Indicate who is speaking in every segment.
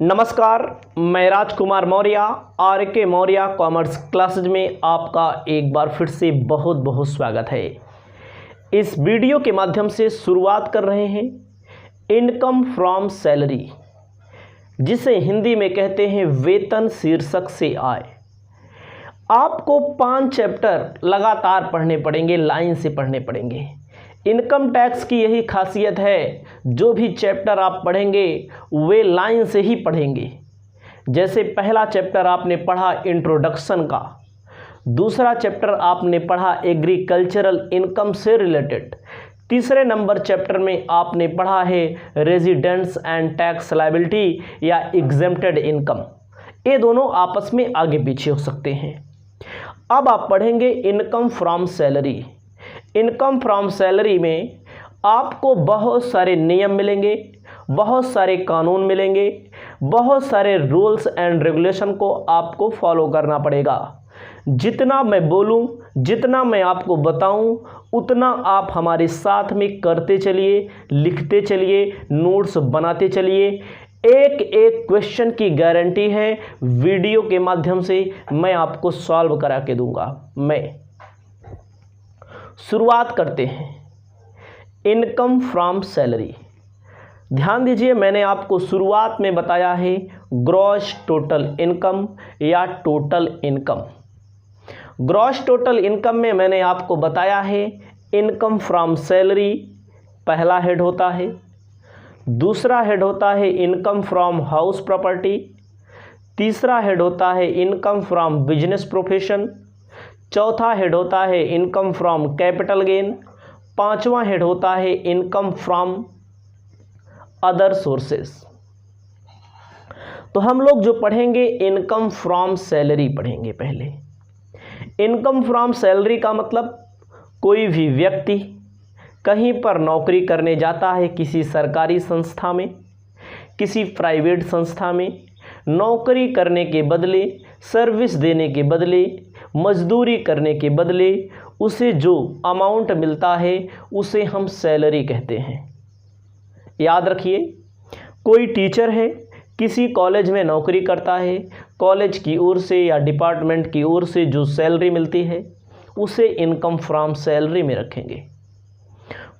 Speaker 1: नमस्कार, मैं राजकुमार मौर्य आर के मौर्य कॉमर्स क्लासेज में आपका एक बार फिर से बहुत बहुत स्वागत है। इस वीडियो के माध्यम से शुरुआत कर रहे हैं इनकम फ्रॉम सैलरी, जिसे हिंदी में कहते हैं वेतन शीर्षक से आय। आपको 5 चैप्टर लगातार पढ़ने पड़ेंगे, लाइन से पढ़ने पड़ेंगे। इनकम टैक्स की यही खासियत है, जो भी चैप्टर आप पढ़ेंगे वे लाइन से ही पढ़ेंगे। जैसे पहला चैप्टर आपने पढ़ा इंट्रोडक्शन का, दूसरा चैप्टर आपने पढ़ा एग्रीकल्चरल इनकम से रिलेटेड, तीसरे नंबर चैप्टर में आपने पढ़ा है रेजिडेंट्स एंड टैक्स लायबिलिटी या एग्जेम्प्टेड इनकम। ये दोनों आपस में आगे पीछे हो सकते हैं। अब आप पढ़ेंगे income from salary. Income from salary में आपको बहुत सारे नियम मिलेंगे, बहुत सारे कानून मिलेंगे, बहुत सारे रूल्स एंड रेगुलेशन को आपको फॉलो करना पड़ेगा। जितना मैं बोलूं, जितना मैं आपको बताऊं, उतना आप हमारे साथ में करते चलिए, लिखते चलिए, नोट्स बनाते चलिए। एक एक क्वेश्चन की गारंटी है, वीडियो के माध्यम से मैं आपको सॉल्व करा के दूंगा। शुरुआत करते हैं इनकम फ्रॉम सैलरी। ध्यान दीजिए, मैंने आपको शुरुआत में बताया है ग्रॉस टोटल इनकम या total income. Gross total income में मैंने आपको बताया है इनकम फ्रॉम सैलरी पहला हेड होता है, दूसरा हेड होता है इनकम फ्रॉम हाउस प्रॉपर्टी, तीसरा हेड होता है इनकम फ्रॉम बिजनेस प्रोफेशन, चौथा हेड होता है इनकम फ्रॉम कैपिटल गेन, पांचवा हेड होता है इनकम फ्रॉम अदर सोर्सेस। तो हम लोग जो पढ़ेंगे इनकम फ्रॉम सैलरी पढ़ेंगे। पहले इनकम फ्रॉम सैलरी का मतलब कोई भी व्यक्ति कहीं पर नौकरी करने जाता है, किसी सरकारी संस्था में, किसी प्राइवेट संस्था में, नौकरी करने के बदले, सर्विस देने के बदले, मजदूरी करने के बदले उसे जो अमाउंट मिलता है उसे हम सैलरी कहते हैं। याद रखिए, कोई टीचर है, किसी कॉलेज में नौकरी करता है, कॉलेज की ओर से या डिपार्टमेंट की ओर से जो सैलरी मिलती है उसे इनकम फ्रॉम सैलरी में रखेंगे।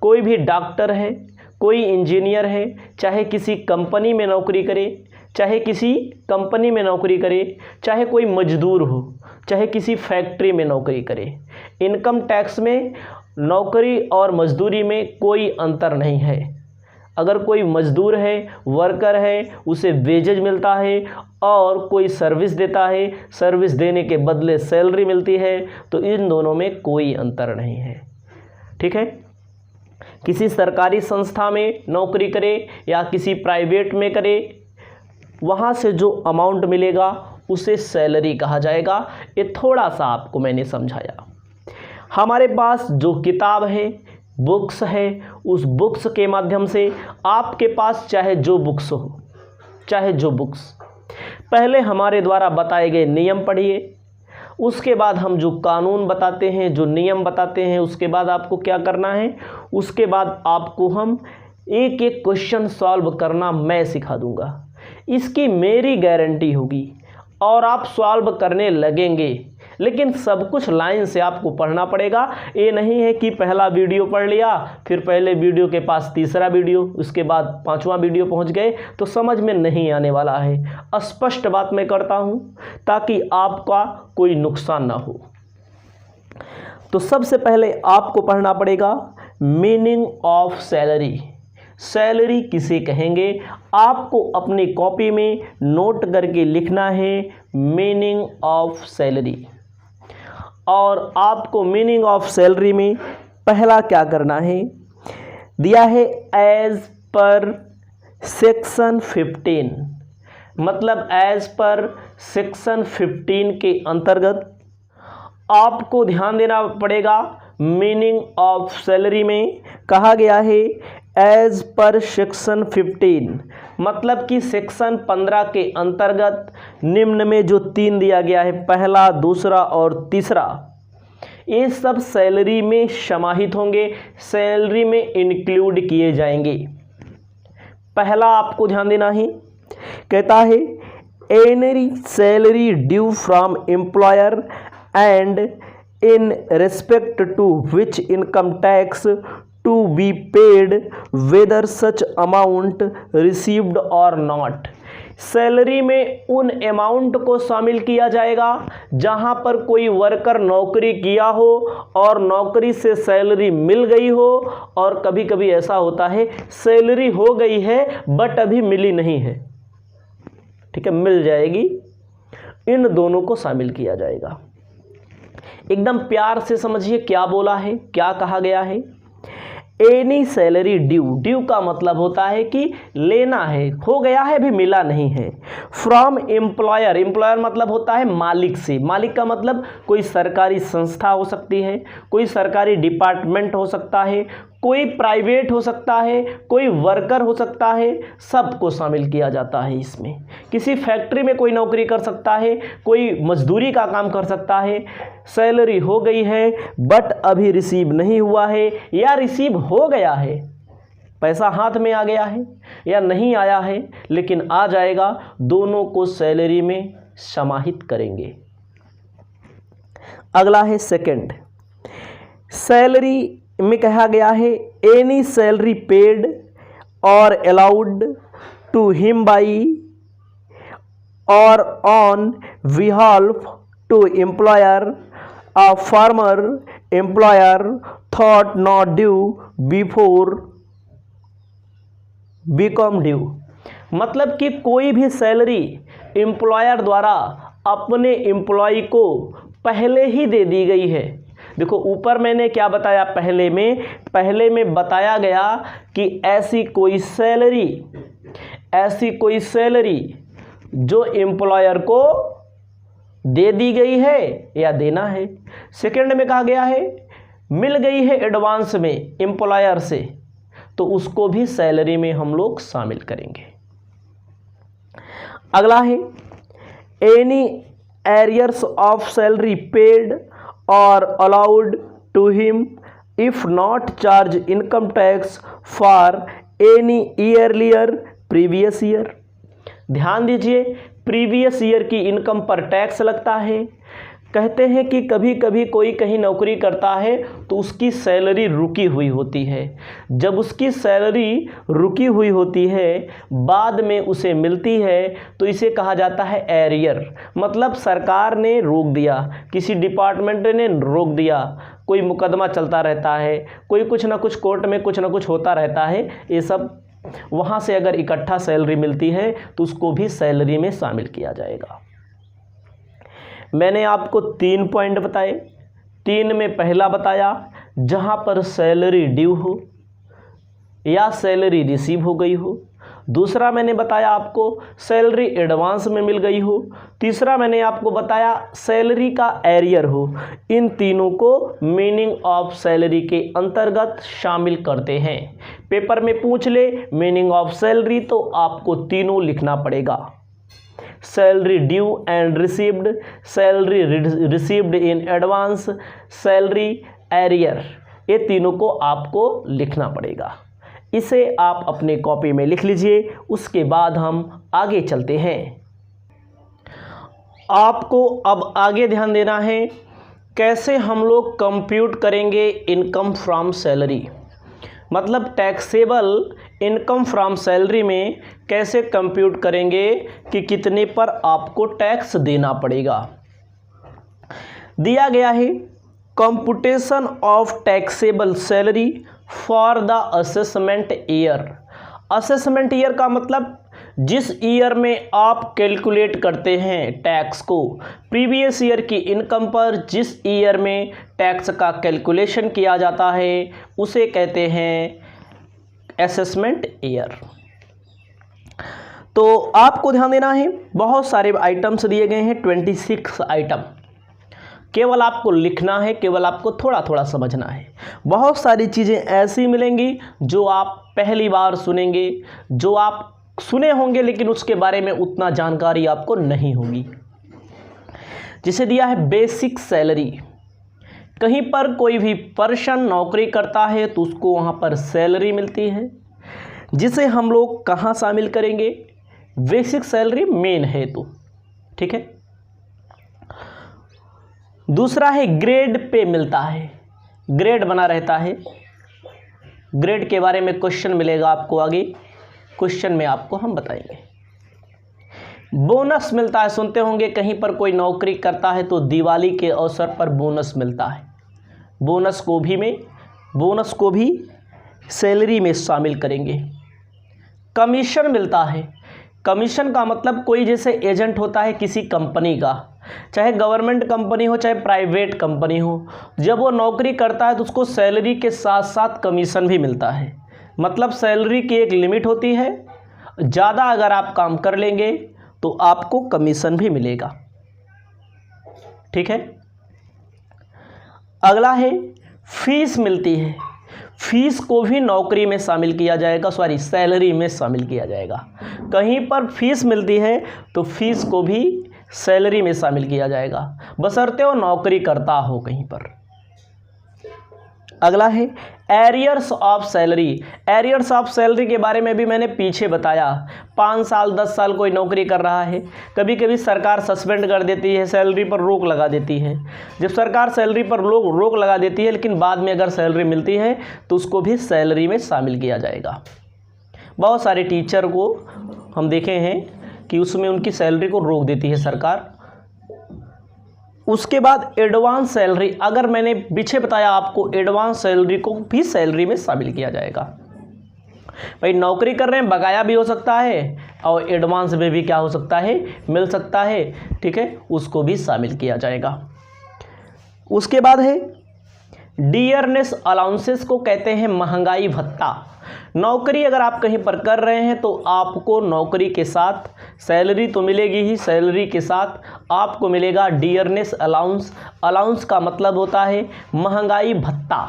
Speaker 1: कोई भी डॉक्टर है, कोई इंजीनियर है, चाहे किसी कंपनी में नौकरी करे, चाहे किसी कंपनी में नौकरी करे, चाहे कोई मजदूर हो, चाहे किसी फैक्ट्री में नौकरी करे, इनकम टैक्स में नौकरी और मजदूरी में कोई अंतर नहीं है। अगर कोई मजदूर है, वर्कर है, उसे वेजेज मिलता है, और कोई सर्विस देता है, सर्विस देने के बदले सैलरी मिलती है, तो इन दोनों में कोई अंतर नहीं है। ठीक है, किसी सरकारी संस्था में नौकरी करे या किसी प्राइवेट में करे, वहाँ से जो अमाउंट मिलेगा उसे सैलरी कहा जाएगा। ये थोड़ा सा आपको मैंने समझाया। हमारे पास जो किताब है, बुक्स है, उस बुक्स के माध्यम से आपके पास चाहे जो बुक्स हो, चाहे जो बुक्स, पहले हमारे द्वारा बताए गए नियम पढ़िए। उसके बाद हम जो कानून बताते हैं, जो नियम बताते हैं, उसके बाद आपको क्या करना है, उसके बाद आपको हम एक एक क्वेश्चन सॉल्व करना मैं सिखा दूंगा। इसकी मेरी गारंटी होगी और आप सॉल्व करने लगेंगे। लेकिन सब कुछ लाइन से आपको पढ़ना पड़ेगा। ये नहीं है कि पहला वीडियो पढ़ लिया, फिर पहले वीडियो के पास तीसरा वीडियो, उसके बाद 5वां वीडियो पहुंच गए, तो समझ में नहीं आने वाला है। स्पष्ट बात मैं करता हूं ताकि आपका कोई नुकसान ना हो। तो सबसे पहले आपको पढ़ना पड़ेगा मीनिंग ऑफ सैलरी। सैलरी किसे कहेंगे, आपको अपनी कॉपी में नोट करके लिखना है मीनिंग ऑफ सैलरी। और आपको मीनिंग ऑफ सैलरी में पहला क्या करना है, दिया है एज पर सेक्शन 15, मतलब एज पर सेक्शन 15 के अंतर्गत आपको ध्यान देना पड़ेगा। मीनिंग ऑफ सैलरी में कहा गया है एज पर सेक्शन 15, मतलब कि सेक्शन 15 के अंतर्गत निम्न में जो 3 दिया गया है, पहला, दूसरा और तीसरा, ये सब सैलरी में समाहित होंगे, सैलरी में इंक्लूड किए जाएंगे। पहला आपको ध्यान देना है कहता है any salary due from employer and in respect to which income tax to be paid whether such amount received or not. Salary में उन अमाउंट को शामिल किया जाएगा जहां पर कोई वर्कर नौकरी किया हो और नौकरी से सैलरी मिल गई हो, और कभी कभी ऐसा होता है सैलरी हो गई है बट अभी मिली नहीं है, ठीक है, मिल जाएगी। इन दोनों को शामिल किया जाएगा। एकदम प्यार से समझिए क्या बोला है, क्या कहा गया है। एनी सैलरी ड्यू, ड्यू का मतलब होता है कि लेना है, हो गया है अभी मिला नहीं है। फ्रॉम एम्प्लॉयर, एम्प्लॉयर मतलब होता है मालिक से, मालिक का मतलब कोई सरकारी संस्था हो सकती है, कोई सरकारी डिपार्टमेंट हो सकता है, कोई प्राइवेट हो सकता है, कोई वर्कर हो सकता है, सबको शामिल किया जाता है इसमें। किसी फैक्ट्री में कोई नौकरी कर सकता है, कोई मजदूरी का काम कर सकता है, सैलरी हो गई है बट अभी रिसीव नहीं हुआ है या रिसीव हो गया है, पैसा हाथ में आ गया है या नहीं आया है लेकिन आ जाएगा, दोनों को सैलरी में समाहित करेंगे। अगला है सेकंड, सैलरी में कहा गया है एनी सैलरी पेड और allowed to him by or on behalf to employer a former employer though not due before become due. मतलब कि कोई भी सैलरी एम्प्लॉयर द्वारा अपने एम्प्लॉय को पहले ही दे दी गई है। देखो ऊपर मैंने क्या बताया, पहले में बताया गया कि ऐसी कोई सैलरी जो एम्प्लॉयर को दे दी गई है या देना है। सेकंड में कहा गया है मिल गई है एडवांस में एम्प्लॉयर से, तो उसको भी सैलरी में हम लोग शामिल करेंगे। अगला है any arrears of salary paid और allowed to him if not charge income tax for any earlier previous year. ध्यान दीजिए, प्रीवियस ईयर की इनकम पर टैक्स लगता है। कहते हैं कि कभी कभी कोई कहीं नौकरी करता है तो उसकी सैलरी रुकी हुई होती है। जब उसकी सैलरी रुकी हुई होती है बाद में उसे मिलती है तो इसे कहा जाता है एरियर। मतलब सरकार ने रोक दिया, किसी डिपार्टमेंट ने रोक दिया, कोई मुकदमा चलता रहता है, कोई कुछ ना कुछ कोर्ट में कुछ ना कुछ होता रहता है, ये सब वहाँ से अगर इकट्ठा सैलरी मिलती है तो उसको भी सैलरी में शामिल किया जाएगा। मैंने आपको 3 पॉइंट बताए। 3 में पहला बताया जहाँ पर सैलरी ड्यू हो या सैलरी रिसीव हो गई हो। दूसरा मैंने बताया आपको सैलरी एडवांस में मिल गई हो। तीसरा मैंने आपको बताया सैलरी का एरियर हो। इन तीनों को मीनिंग ऑफ सैलरी के अंतर्गत शामिल करते हैं। पेपर में पूछ ले मीनिंग ऑफ सैलरी तो आपको तीनों लिखना पड़ेगा। Salary due and received, salary received in advance, salary arrear, ये तीनों को आपको लिखना पड़ेगा। इसे आप अपने कॉपी में लिख लीजिए। उसके बाद हम आगे चलते हैं। आपको अब आगे ध्यान देना है कैसे हम लोग कंप्यूट करेंगे इनकम फ्रॉम सैलरी। मतलब टैक्सेबल इनकम फ्रॉम सैलरी में कैसे कंप्यूट करेंगे कि कितने पर आपको टैक्स देना पड़ेगा। दिया गया है computation of taxable salary for the assessment year. Assessment year का मतलब जिस ईयर में आप कैलकुलेट करते हैं टैक्स को, प्रीवियस ईयर की इनकम पर जिस ईयर में टैक्स का कैलकुलेशन किया जाता है उसे कहते हैं असेसमेंट ईयर। तो आपको ध्यान देना है, बहुत सारे आइटम्स दिए गए हैं, 26 आइटम। केवल आपको लिखना है, केवल आपको थोड़ा थोड़ा समझना है। बहुत सारी चीज़ें ऐसी मिलेंगी जो आप पहली बार सुनेंगे, जो आप सुने होंगे लेकिन उसके बारे में उतना जानकारी आपको नहीं होगी। जिसे दिया है बेसिक सैलरी। कहीं पर कोई भी पर्सन नौकरी करता है तो उसको वहाँ पर सैलरी मिलती है, जिसे हम लोग कहाँ शामिल करेंगे, बेसिक सैलरी मेन है तो, ठीक है। दूसरा है ग्रेड पे मिलता है, ग्रेड बना रहता है। ग्रेड के बारे में क्वेश्चन मिलेगा आपको आगे, क्वेश्चन में आपको हम बताएंगे। बोनस मिलता है, सुनते होंगे कहीं पर कोई नौकरी करता है तो दिवाली के अवसर पर बोनस मिलता है। बोनस को भी सैलरी में शामिल करेंगे। कमीशन मिलता है, कमीशन का मतलब कोई जैसे एजेंट होता है किसी कंपनी का, चाहे गवर्नमेंट कंपनी हो चाहे प्राइवेट कंपनी हो, जब वो नौकरी करता है तो उसको सैलरी के साथ साथ कमीशन भी मिलता है। मतलब सैलरी की एक लिमिट होती है, ज़्यादा अगर आप काम कर लेंगे तो आपको कमीशन भी मिलेगा, ठीक है। अगला है फीस मिलती है, फीस को भी नौकरी में शामिल किया जाएगा, सैलरी में शामिल किया जाएगा। कहीं पर फीस मिलती है तो फीस को भी सैलरी में शामिल किया जाएगा, बशर्ते वो नौकरी करता हो कहीं पर। अगला है arrears of salary. Arrears of salary के बारे में भी मैंने पीछे बताया। 5 साल 10 साल कोई नौकरी कर रहा है, कभी कभी सरकार सस्पेंड कर देती है, सैलरी पर रोक लगा देती है। जब सरकार सैलरी पर रोक लगा देती है लेकिन बाद में अगर सैलरी मिलती है तो उसको भी सैलरी में शामिल किया जाएगा। बहुत सारे टीचर को हम देखे हैं कि उसमें उनकी सैलरी को रोक देती है सरकार। उसके बाद एडवांस सैलरी, अगर मैंने पीछे बताया आपको, एडवांस सैलरी को भी सैलरी में शामिल किया जाएगा। भाई नौकरी कर रहे हैं, बकाया भी हो सकता है और एडवांस में भी क्या हो सकता है, मिल सकता है, ठीक है, उसको भी शामिल किया जाएगा। उसके बाद है डियरनेस अलाउंसेस को कहते हैं महंगाई भत्ता। नौकरी अगर आप कहीं पर कर रहे हैं तो आपको नौकरी के साथ सैलरी तो मिलेगी ही, सैलरी के साथ आपको मिलेगा डियरनेस अलाउंस। अलाउंस का मतलब होता है महंगाई भत्ता।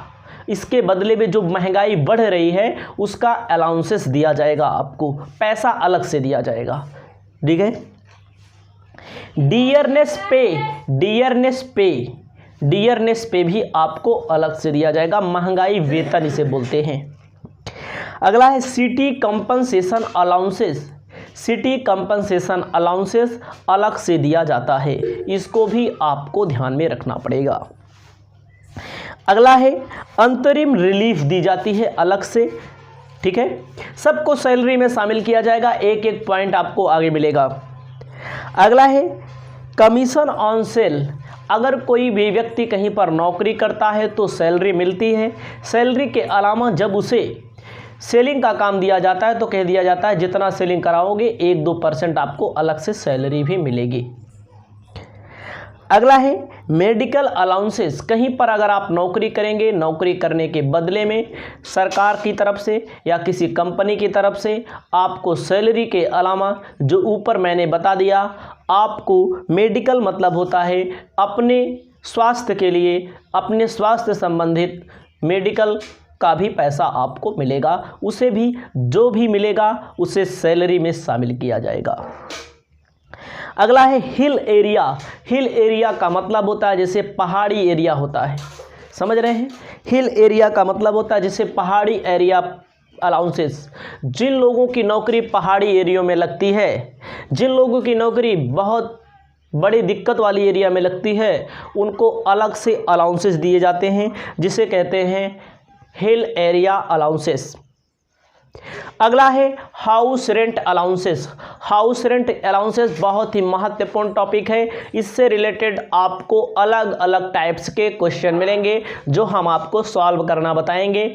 Speaker 1: इसके बदले में जो महंगाई बढ़ रही है उसका अलाउंसेस दिया जाएगा, आपको पैसा अलग से दिया जाएगा, ठीक है। डियरनेस पे भी आपको अलग से दिया जाएगा, महंगाई वेतन इसे बोलते हैं। अगला है city compensation allowances. City compensation allowances अलग से दिया जाता है, इसको भी आपको ध्यान में रखना पड़ेगा। अगला है अंतरिम रिलीफ दी जाती है अलग से, ठीक है। सबको सैलरी में शामिल किया जाएगा, एक एक पॉइंट आपको आगे मिलेगा। अगला है कमीशन ऑन सेल। अगर कोई भी व्यक्ति कहीं पर नौकरी करता है तो सैलरी मिलती है। सैलरी के अलावा जब उसे सेलिंग का काम दिया जाता है तो कह दिया जाता है जितना सेलिंग कराओगे 1-2% आपको अलग से सैलरी भी मिलेगी। अगला है मेडिकल अलाउंसेस। कहीं पर अगर आप नौकरी करेंगे, नौकरी करने के बदले में सरकार की तरफ से या किसी कंपनी की तरफ से आपको सैलरी के अलावा जो ऊपर मैंने बता दिया, आपको मेडिकल मतलब होता है अपने स्वास्थ्य के लिए, अपने स्वास्थ्य संबंधित मेडिकल का भी पैसा आपको मिलेगा, उसे भी जो भी मिलेगा उसे सैलरी में शामिल किया जाएगा। अगला है हिल एरिया। हिल एरिया का मतलब होता है जैसे पहाड़ी एरिया होता है, समझ रहे हैं। हिल एरिया का मतलब होता है जैसे पहाड़ी एरिया अलाउंसेस। जिन लोगों की नौकरी पहाड़ी एरिया में लगती है, जिन लोगों की नौकरी बहुत बड़ी दिक्कत वाली एरिया में लगती है, उनको अलग से अलाउंसेस दिए जाते हैं, जिसे कहते हैं हिल एरिया अलाउंसेस। अगला है house rent allowances. House rent allowances बहुत ही महत्वपूर्ण टॉपिक है, इससे रिलेटेड आपको अलग अलग टाइप्स के क्वेश्चन मिलेंगे जो हम आपको सॉल्व करना बताएंगे।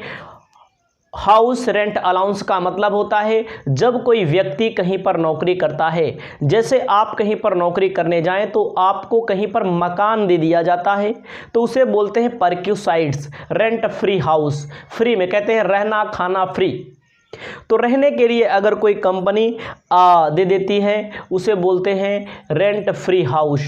Speaker 1: हाउस रेंट अलाउंस का मतलब होता है जब कोई व्यक्ति कहीं पर नौकरी करता है, जैसे आप कहीं पर नौकरी करने जाएं तो आपको कहीं पर मकान दे दिया जाता है, तो उसे बोलते हैं परक्यूसाइड्स, रेंट फ्री हाउस। फ्री में कहते हैं रहना खाना फ्री। तो रहने के लिए अगर कोई कंपनी दे देती है उसे बोलते हैं रेंट फ्री हाउस।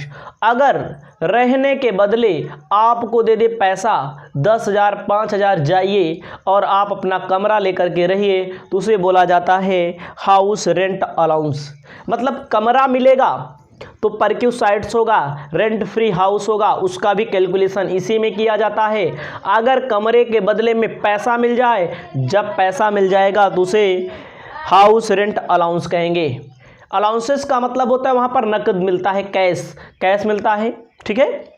Speaker 1: अगर रहने के बदले आपको दे दे पैसा 10,000 5,000 जाइए और आप अपना कमरा लेकर के रहिए तो उसे बोला जाता है हाउस रेंट अलाउंस। मतलब कमरा मिलेगा तो परक्यूसाइड्स होगा, रेंट फ्री हाउस होगा, उसका भी कैलकुलेशन इसी में किया जाता है। अगर कमरे के बदले में पैसा मिल जाए, जब पैसा मिल जाएगा तो उसे हाउस रेंट अलाउंस कहेंगे। अलाउंसेस का मतलब होता है वहां पर नकद मिलता है, कैश मिलता है, ठीक है।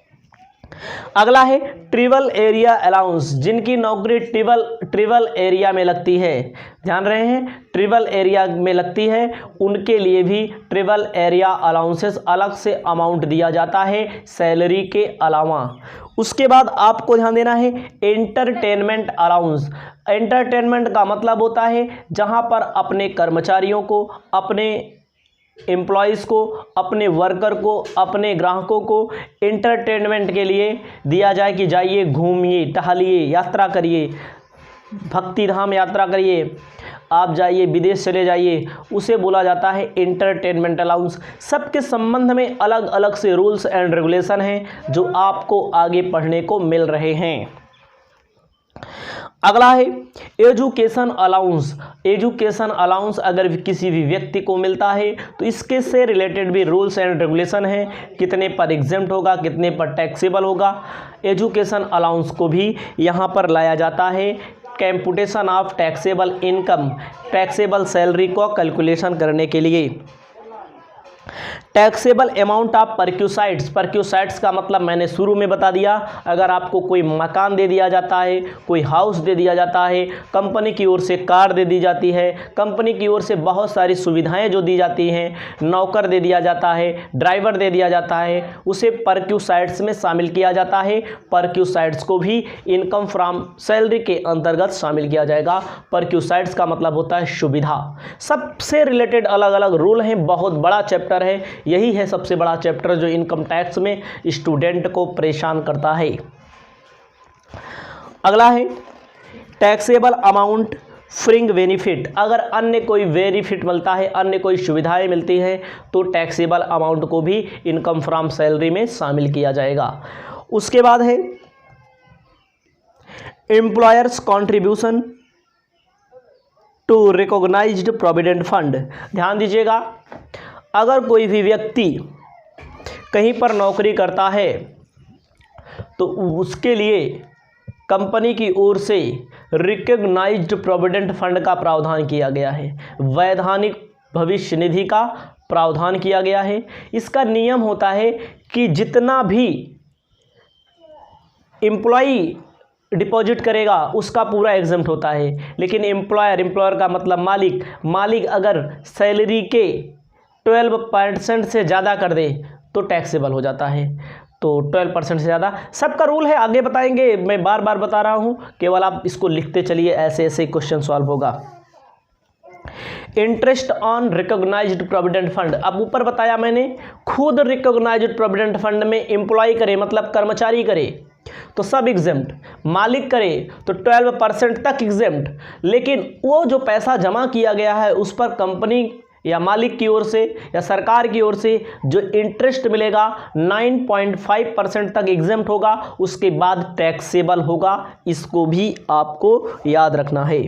Speaker 1: अगला है ट्रिबल एरिया अलाउंस, जिनकी नौकरी ट्रिबल एरिया में लगती है, ध्यान रहे हैं, ट्रिबल एरिया में लगती है, उनके लिए भी ट्रिबल एरिया अलाउंसेस अलग से अमाउंट दिया जाता है सैलरी के अलावा। उसके बाद आपको ध्यान देना है एंटरटेनमेंट अलाउंस। एंटरटेनमेंट का मतलब होता है जहां पर अपने कर्मचारियों को, अपने एम्प्लॉयज़ को, अपने वर्कर को, अपने ग्राहकों को एंटरटेनमेंट के लिए दिया जाए कि जाइए घूमिए, टहलिए, यात्रा करिए, भक्ति धाम यात्रा करिए, आप जाइए विदेश चले जाइए, उसे बोला जाता है एंटरटेनमेंट अलाउंस। सबके संबंध में अलग अलग से रूल्स एंड रेगुलेशन हैं जो आपको आगे पढ़ने को मिल रहे हैं। अगला है एजुकेशन अलाउंस। एजुकेशन अलाउंस अगर किसी भी व्यक्ति को मिलता है तो इसके से रिलेटेड भी रूल्स एंड रेगुलेशन है, कितने पर एग्जेम्प्ट होगा, कितने पर टैक्सेबल होगा। एजुकेशन अलाउंस को भी यहाँ पर लाया जाता है computation of taxable income, taxable salary को कैलकुलेशन करने के लिए। Taxable amount of perquisites. Perquisites का मतलब मैंने शुरू में बता दिया, अगर आपको कोई मकान दे दिया जाता है, कोई हाउस दे दिया जाता है, कंपनी की ओर से कार दे दी जाती है, कंपनी की ओर से बहुत सारी सुविधाएं जो दी जाती हैं, नौकर दे दिया जाता है, ड्राइवर दे दिया जाता है, उसे परक्यूसाइट्स में शामिल किया जाता है। परक्यूसाइट्स को भी इनकम फ्रॉम सैलरी के अंतर्गत शामिल किया जाएगा। परक्यूसाइट्स का मतलब होता है सुविधा। सबसे रिलेटेड अलग अलग रूल हैं, बहुत बड़ा चैप्टर है, यही है सबसे बड़ा चैप्टर जो इनकम टैक्स में स्टूडेंट को परेशान करता है। अगला है टैक्सेबल अमाउंट फ्रिंग बेनिफिट। अगर अन्य कोई बेनिफिट मिलता है, अन्य कोई सुविधाएं मिलती है तो टैक्सेबल अमाउंट को भी इनकम फ्रॉम सैलरी में शामिल किया जाएगा। उसके बाद है employer's contribution to recognised provident fund. ध्यान दीजिएगा, अगर कोई भी व्यक्ति कहीं पर नौकरी करता है तो उसके लिए कंपनी की ओर से रिकॉग्नाइज्ड प्रोविडेंट फंड का प्रावधान किया गया है, वैधानिक भविष्य निधि का प्रावधान किया गया है। इसका नियम होता है कि जितना भी एम्प्लॉई डिपॉजिट करेगा उसका पूरा एग्जम्प्ट होता है, लेकिन एम्प्लॉयर का मतलब मालिक अगर सैलरी के 12% से ज़्यादा कर दे तो टैक्सेबल हो जाता है। तो 12% से ज़्यादा सबका रूल है, आगे बताएंगे, मैं बार बार बता रहा हूँ, केवल आप इसको लिखते चलिए, ऐसे ऐसे क्वेश्चन सॉल्व होगा। Interest on recognised provident fund, अब ऊपर बताया मैंने, खुद रिकॉग्नाइज्ड प्रोविडेंट फंड में एम्प्लॉय करे मतलब कर्मचारी करे तो सब एग्जेम्प्ट, मालिक करे तो 12% तक एग्जेम्प्ट, लेकिन वो जो पैसा जमा किया गया है उस पर कंपनी या मालिक की ओर से या सरकार की ओर से जो इंटरेस्ट मिलेगा 9.5% तक एग्जेम्प्ट होगा, उसके बाद टैक्सेबल होगा। इसको भी आपको याद रखना है।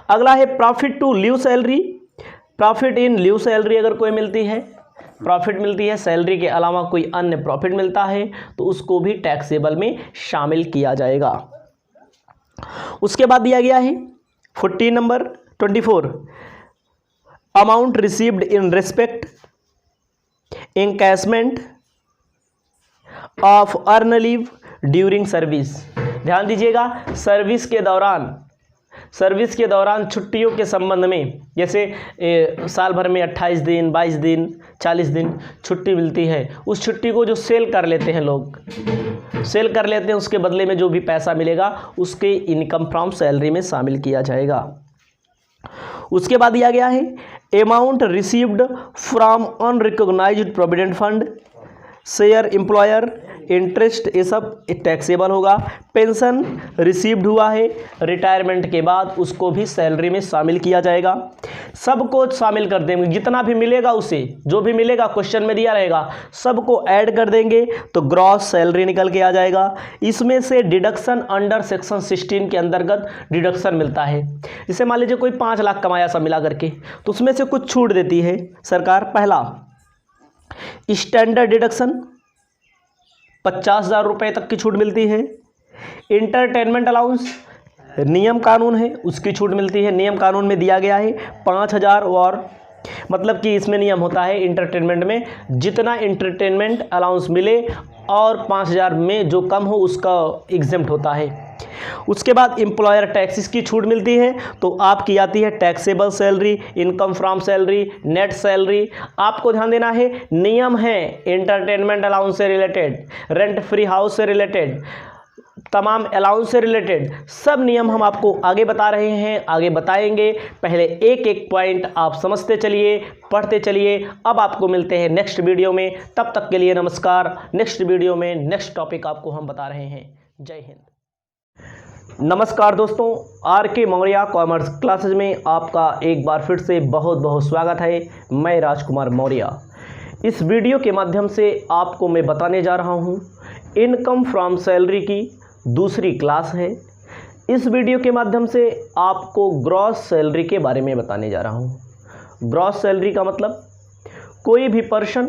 Speaker 1: अगला है profit to lieu salary. Profit in lieu salary अगर कोई मिलती है, प्रॉफिट मिलती है, सैलरी के अलावा कोई अन्य प्रॉफिट मिलता है तो उसको भी टैक्सेबल में शामिल किया जाएगा। उसके बाद दिया गया है 14 number 24, amount received in respect encashment of earn leave during service. ध्यान दीजिएगा, सर्विस के दौरान छुट्टियों के संबंध में, जैसे साल भर में 28 दिन 22 दिन 40 दिन छुट्टी मिलती है, उस छुट्टी को जो सेल कर लेते हैं लोग, सेल कर लेते हैं, उसके बदले में जो भी पैसा मिलेगा उसके इनकम फ्रॉम सैलरी में शामिल किया जाएगा। उसके बाद दिया गया है amount received from unrecognised provident fund, share employer, interest, ये सब टैक्सेबल होगा। पेंशन रिसीव्ड हुआ है रिटायरमेंट के बाद, उसको भी सैलरी में शामिल किया जाएगा। सबको शामिल कर देंगे, जितना भी मिलेगा उसे, जो भी मिलेगा क्वेश्चन में दिया रहेगा सबको ऐड कर देंगे तो ग्रॉस सैलरी निकल के आ जाएगा। इसमें से डिडक्शन अंडर सेक्शन 16 के अंतर्गत डिडक्शन मिलता है। जैसे मान लीजिए कोई 5 लाख कमाया सब मिला करके, तो उसमें से कुछ छूट देती है सरकार। पहला स्टैंडर्ड डिडक्शन 50,000 रुपये तक की छूट मिलती है। इंटरटेनमेंट अलाउंस नियम कानून है, उसकी छूट मिलती है। नियम कानून में दिया गया है 5,000 और मतलब कि इसमें नियम होता है इंटरटेनमेंट में, जितना इंटरटेनमेंट अलाउंस मिले और 5,000 में जो कम हो उसका एग्जेम्प्ट होता है। उसके बाद एम्प्लॉयर टैक्सेस की छूट मिलती है, तो आपकी आती है taxable salary, income from salary, net salary. आपको ध्यान देना है, नियम है इंटरटेनमेंट अलाउंस से रिलेटेड, रेंट फ्री हाउस से रिलेटेड, तमाम अलाउंस से रिलेटेड सब नियम हम आपको आगे बता रहे हैं, आगे बताएंगे। पहले एक एक पॉइंट आप समझते चलिए, पढ़ते चलिए। अब आपको मिलते हैं नेक्स्ट वीडियो में, तब तक के लिए नमस्कार। नेक्स्ट वीडियो में नेक्स्ट टॉपिक आपको हम बता रहे हैं। जय हिंद। नमस्कार दोस्तों, RK मौर्य कॉमर्स क्लासेज में आपका एक बार फिर से बहुत बहुत स्वागत है। मैं राजकुमार मौर्य। इस वीडियो के माध्यम से आपको मैं बताने जा रहा हूँ इनकम फ्रॉम सैलरी की दूसरी क्लास है। इस वीडियो के माध्यम से आपको ग्रॉस सैलरी के बारे में बताने जा रहा हूँ। ग्रॉस सैलरी का मतलब कोई भी पर्सन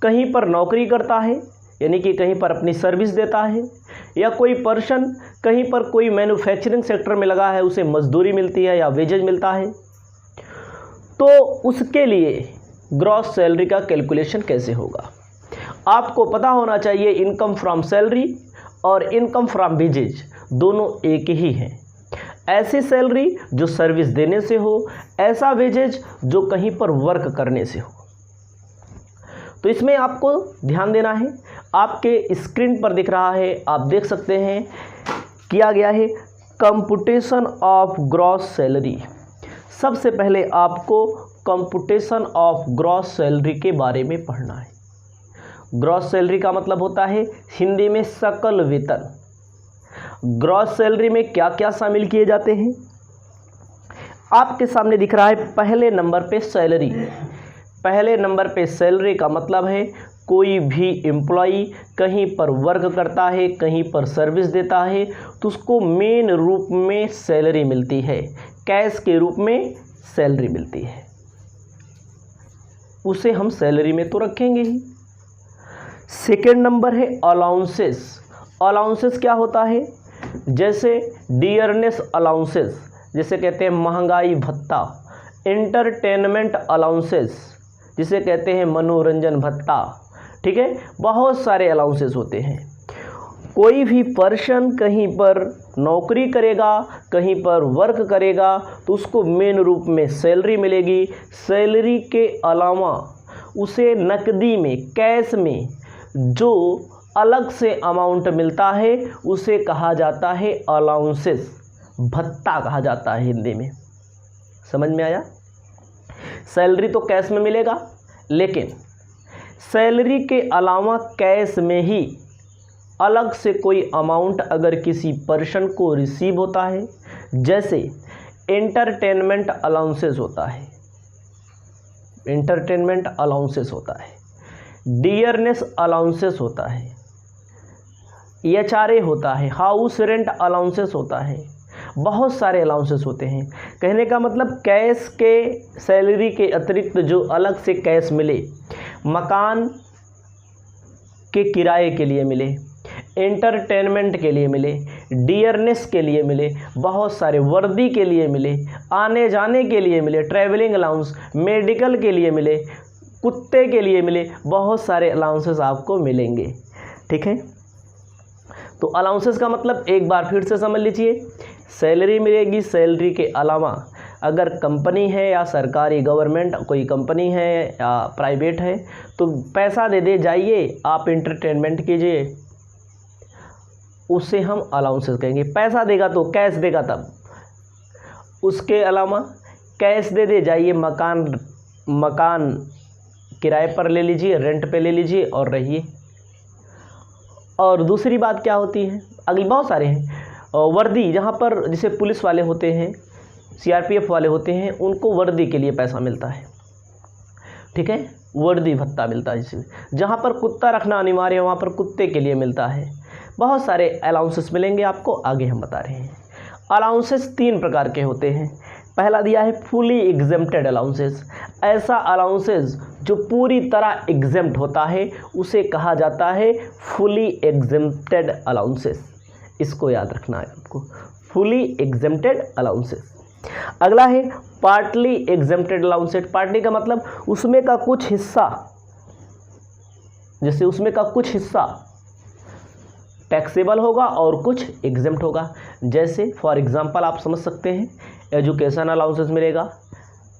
Speaker 1: कहीं पर नौकरी करता है, यानी कि कहीं पर अपनी सर्विस देता है, या कोई पर्सन कहीं पर कोई मैन्युफैक्चरिंग सेक्टर में लगा है, उसे मजदूरी मिलती है या वेजेज मिलता है, तो उसके लिए ग्रॉस सैलरी का कैलकुलेशन कैसे होगा। आपको पता होना चाहिए इनकम फ्रॉम सैलरी और इनकम फ्रॉम वेजेज दोनों एक ही हैं। ऐसी सैलरी जो सर्विस देने से हो, ऐसा वेजेज जो कहीं पर वर्क करने से हो। तो इसमें आपको ध्यान देना है, आपके स्क्रीन पर दिख रहा है, आप देख सकते हैं किया गया है कंप्यूटेशन ऑफ ग्रॉस सैलरी। सबसे पहले आपको कंप्यूटेशन ऑफ ग्रॉस सैलरी के बारे में पढ़ना है। ग्रॉस सैलरी का मतलब होता है हिंदी में सकल वेतन। ग्रॉस सैलरी में क्या क्या शामिल किए जाते हैं, आपके सामने दिख रहा है पहले नंबर पे सैलरी। पहले नंबर पे सैलरी का मतलब है कोई भी एम्प्लॉई कहीं पर वर्क करता है, कहीं पर सर्विस देता है, तो उसको मेन रूप में सैलरी मिलती है, कैश के रूप में सैलरी मिलती है। उसे हम सैलरी में तो रखेंगे ही। सेकेंड नंबर है अलाउंसेस। अलाउंसेस क्या होता है, जैसे डियरनेस अलाउंसेस, जैसे कहते हैं महंगाई भत्ता। एंटरटेनमेंट अलाउंसेस, जिसे कहते हैं मनोरंजन भत्ता। ठीक है, बहुत सारे अलाउंसेस होते हैं। कोई भी पर्सन कहीं पर नौकरी करेगा, कहीं पर वर्क करेगा, तो उसको मेन रूप में सैलरी मिलेगी। सैलरी के अलावा उसे नकदी में, कैश में जो अलग से अमाउंट मिलता है उसे कहा जाता है अलाउंसेस, भत्ता कहा जाता है हिंदी में। समझ में आया। सैलरी तो कैश में मिलेगा, लेकिन सैलरी के अलावा कैश में ही अलग से कोई अमाउंट अगर किसी पर्सन को रिसीव होता है, जैसे एंटरटेनमेंट अलाउंसेस होता है, एंटरटेनमेंट अलाउंसेस होता है, डियरनेस अलाउंसेस होता है, HRA होता है, हाउस रेंट अलाउंसेस होता है, बहुत सारे अलाउंसेस होते हैं। कहने का मतलब कैश के सैलरी के अतिरिक्त जो अलग से कैश मिले, मकान के किराए के लिए मिले, एंटरटेनमेंट के लिए मिले, डियरनेस के लिए मिले, बहुत सारे वर्दी के लिए मिले, आने जाने के लिए मिले, ट्रैवलिंग अलाउंस, मेडिकल के लिए मिले, कुत्ते के लिए मिले, बहुत सारे अलाउंसेस आपको मिलेंगे। ठीक है, तो अलाउंसेस का मतलब एक बार फिर से समझ लीजिए। सैलरी मिलेगी, सैलरी के अलावा अगर कंपनी है या सरकारी गवर्नमेंट कोई कंपनी है या प्राइवेट है, तो पैसा दे दे जाइए आप एंटरटेनमेंट कीजिए, उसे हम अलाउंसेस कहेंगे। पैसा देगा तो कैश देगा तब। उसके अलावा कैश दे दे जाइए, मकान किराए पर ले लीजिए, रेंट पे ले लीजिए और रहिए। और दूसरी बात क्या होती है, अगली बहुत सारे हैं। वर्दी, जहाँ पर जैसे पुलिस वाले होते हैं, CRPF वाले होते हैं, उनको वर्दी के लिए पैसा मिलता है। ठीक है, वर्दी भत्ता मिलता है। जहाँ पर कुत्ता रखना अनिवार्य है वहाँ पर कुत्ते के लिए मिलता है। बहुत सारे अलाउंसेस मिलेंगे आपको, आगे हम बता रहे हैं। अलाउंसेस 3 प्रकार के होते हैं। पहला दिया है फुली एग्जेम्प्टेड अलाउंसेस। ऐसा अलाउंसेस जो पूरी तरह एग्जेम्प्ट होता है उसे कहा जाता है फुली एग्जेम्प्टेड अलाउंसेस। इसको याद रखना है आपको, फुली एग्जेम्प्टेड अलाउंसेस। अगला है पार्टली एग्जेम्प्टेड अलाउंसेस। पार्टली का मतलब उसमें का कुछ हिस्सा, जैसे उसमें का कुछ हिस्सा टैक्सेबल होगा और कुछ एग्जेम्प्ट होगा। जैसे फॉर एग्जांपल आप समझ सकते हैं एजुकेशन अलाउंसेस मिलेगा,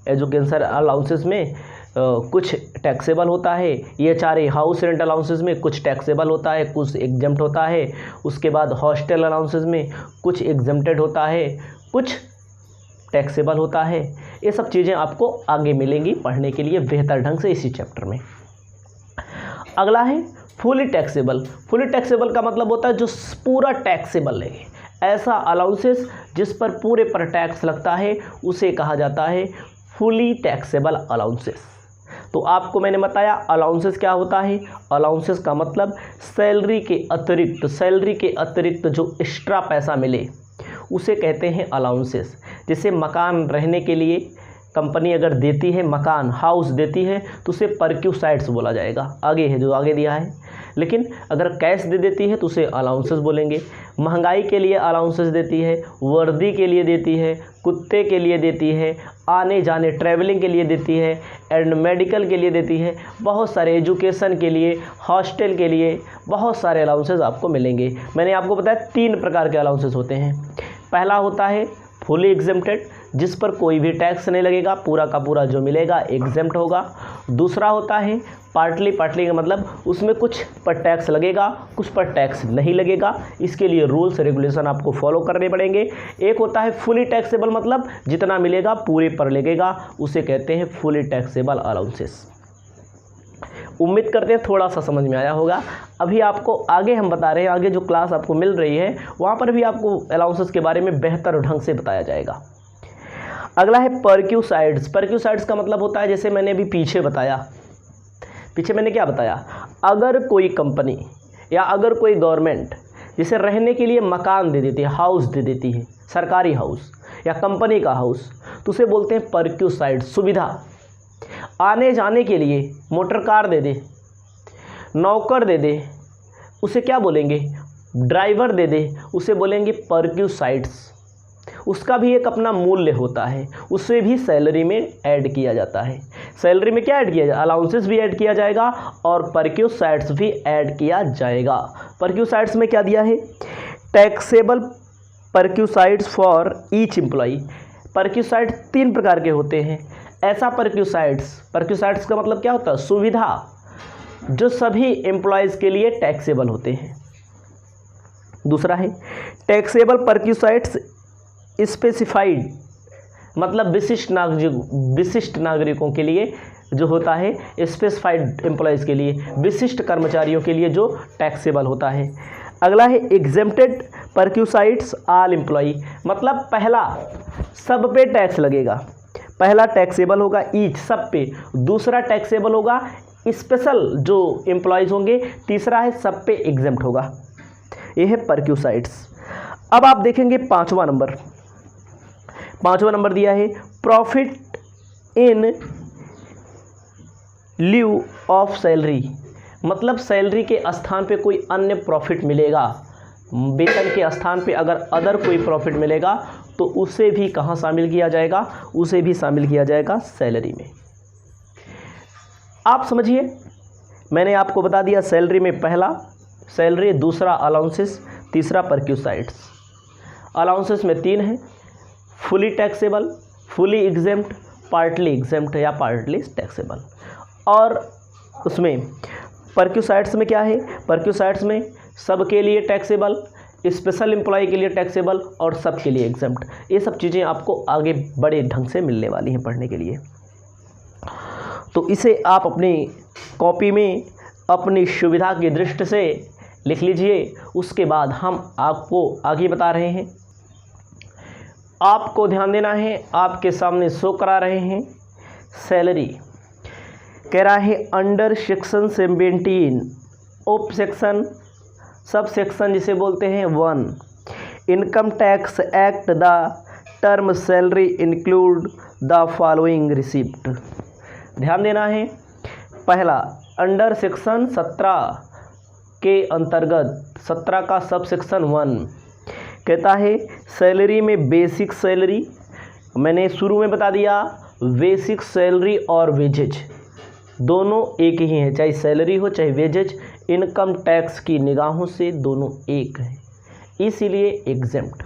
Speaker 1: एजुकेशन अलाउंसेस में कुछ टैक्सेबल होता है। ये चारे हाउस रेंट अलाउंसेस में कुछ टैक्सेबल होता है, कुछ एग्जेम्प्ट होता है। उसके बाद हॉस्टल अलाउंसेस में कुछ एग्जेम्प्टेड होता है, कुछ टैक्सेबल होता है। ये सब चीज़ें आपको आगे मिलेंगी पढ़ने के लिए बेहतर ढंग से इसी चैप्टर में। अगला है फुली टैक्सेबल। फुली टैक्सेबल का मतलब होता है जो पूरा टैक्सेबल है, ऐसा अलाउंसेस जिस पर पूरे पर टैक्स लगता है उसे कहा जाता है फुली टैक्सेबल अलाउंसेस। तो आपको मैंने बताया अलाउंसेस क्या होता है। अलाउंसेस का मतलब सैलरी के अतिरिक्त जो एक्स्ट्रा पैसा मिले उसे कहते हैं अलाउंसेस। जैसे मकान रहने के लिए कंपनी अगर देती है, मकान हाउस देती है, तो उसे परक्यूसाइड्स बोला जाएगा, आगे है जो आगे दिया है। लेकिन अगर कैश दे देती है तो उसे अलाउंसेस बोलेंगे। महंगाई के लिए अलाउंसेस देती है, वर्दी के लिए देती है, कुत्ते के लिए देती है, आने जाने ट्रैवलिंग के लिए देती है, एंड मेडिकल के लिए देती है, बहुत सारे एजुकेशन के लिए, हॉस्टल के लिए बहुत सारे अलाउंसेस आपको मिलेंगे। मैंने आपको बताया 3 प्रकार के अलाउंसेस होते हैं। पहला होता है फुली एग्जेम्प्टेड, जिस पर कोई भी टैक्स नहीं लगेगा, पूरा का पूरा जो मिलेगा एग्जेम्प्ट होगा। दूसरा होता है पार्टली का मतलब उसमें कुछ पर टैक्स लगेगा, कुछ पर टैक्स नहीं लगेगा। इसके लिए रूल्स रेगुलेशन आपको फॉलो करने पड़ेंगे। एक होता है फुली टैक्सेबल, मतलब जितना मिलेगा पूरे पर लगेगा, उसे कहते हैं फुली टैक्सेबल अलाउंसेस। उम्मीद करते हैं थोड़ा सा समझ में आया होगा। अभी आपको आगे हम बता रहे हैं, आगे जो क्लास आपको मिल रही है वहाँ पर भी आपको अलाउंसेस के बारे में बेहतर ढंग से बताया जाएगा। अगला है परक्यूसाइड्स। परक्यूसाइड्स का मतलब होता है, जैसे मैंने अभी पीछे मैंने क्या बताया, अगर कोई कंपनी या अगर कोई गवर्नमेंट जैसे रहने के लिए मकान दे देती है, हाउस दे देती है, सरकारी हाउस या कंपनी का हाउस, तो उसे बोलते हैं परक्यूसाइड्स। सुविधा आने जाने के लिए मोटर कार दे दे, नौकर दे दे, उसे क्या बोलेंगे, ड्राइवर दे दे, उसे बोलेंगे परक्यूसाइड्स। उसका भी एक अपना मूल्य होता है, उसे भी सैलरी में ऐड किया जाता है। सैलरी में क्या ऐड किया जाए, अलाउंसेस भी ऐड किया जाएगा और परक्यूसाइड्स भी ऐड किया जाएगा। परक्यूसाइड्स में क्या दिया है, टैक्सेबल परक्यूसाइड्स फॉर ईच एम्प्लॉई। परक्यूसाइड 3 प्रकार के होते हैं। ऐसा परक्यूसाइड्स का मतलब क्या होता है, सुविधा जो सभी एम्प्लॉयज़ के लिए टैक्सेबल होते हैं। दूसरा है टैक्सेबल परक्यूसाइड्स स्पेसिफाइड, मतलब विशिष्ट नागरिकों के लिए जो होता है, स्पेसिफाइड एम्प्लॉयज़ के लिए, विशिष्ट कर्मचारियों के लिए जो टैक्सेबल होता है। अगला है एग्जेम्प्टेड परक्यूसाइड्स ऑल एम्प्लॉई, मतलब पहला सब पे टैक्स लगेगा, पहला टैक्सेबल होगा ईच सब पे, दूसरा टैक्सेबल होगा स्पेशल जो एम्प्लॉयज़ होंगे, तीसरा है सब पे एग्जेम्प्ट होगा। ये है परक्यूसाइड्स। अब आप देखेंगे पांचवा नंबर दिया है profit in lieu of salary, मतलब सैलरी के स्थान पे कोई अन्य प्रॉफिट मिलेगा, वेतन के स्थान पे अगर अदर कोई प्रॉफिट मिलेगा तो उसे भी कहाँ शामिल किया जाएगा, उसे भी शामिल किया जाएगा सैलरी में। आप समझिए, मैंने आपको बता दिया सैलरी में पहला सैलरी, दूसरा अलाउंसेस, तीसरा परक्यूसाइड्स। अलाउंसेस में 3 है, fully taxable, fully exempt, partly exempt या पार्टली टैक्सेबल। और उसमें परक्यूसाइड्स में क्या है, परक्यूसाइड्स में सबके लिए टैक्सेबल, स्पेशल एम्प्लॉय के लिए टैक्सेबल और सब के लिए एग्जेम्प्ट। ये सब चीज़ें आपको आगे बड़े ढंग से मिलने वाली हैं पढ़ने के लिए। तो इसे आप अपनी कॉपी में अपनी सुविधा की दृष्टि से लिख लीजिए। उसके बाद हम आपको आगे बता रहे हैं, आपको ध्यान देना है, आपके सामने शो करा रहे हैं सैलरी। कह रहा है अंडर सेक्शन 17 उप सेक्शन सब सेक्शन जिसे बोलते हैं 1 income tax act the term salary include the following receipt. ध्यान देना है, पहला अंडर सेक्शन 17 के अंतर्गत 17 का सब सेक्शन 1 कहता है सैलरी में बेसिक सैलरी, मैंने शुरू में बता दिया, बेसिक सैलरी और वेजेज दोनों एक ही हैं, चाहे सैलरी हो चाहे वेजेज, इनकम टैक्स की निगाहों से दोनों एक हैं, इसीलिए एग्जेम्प्ट,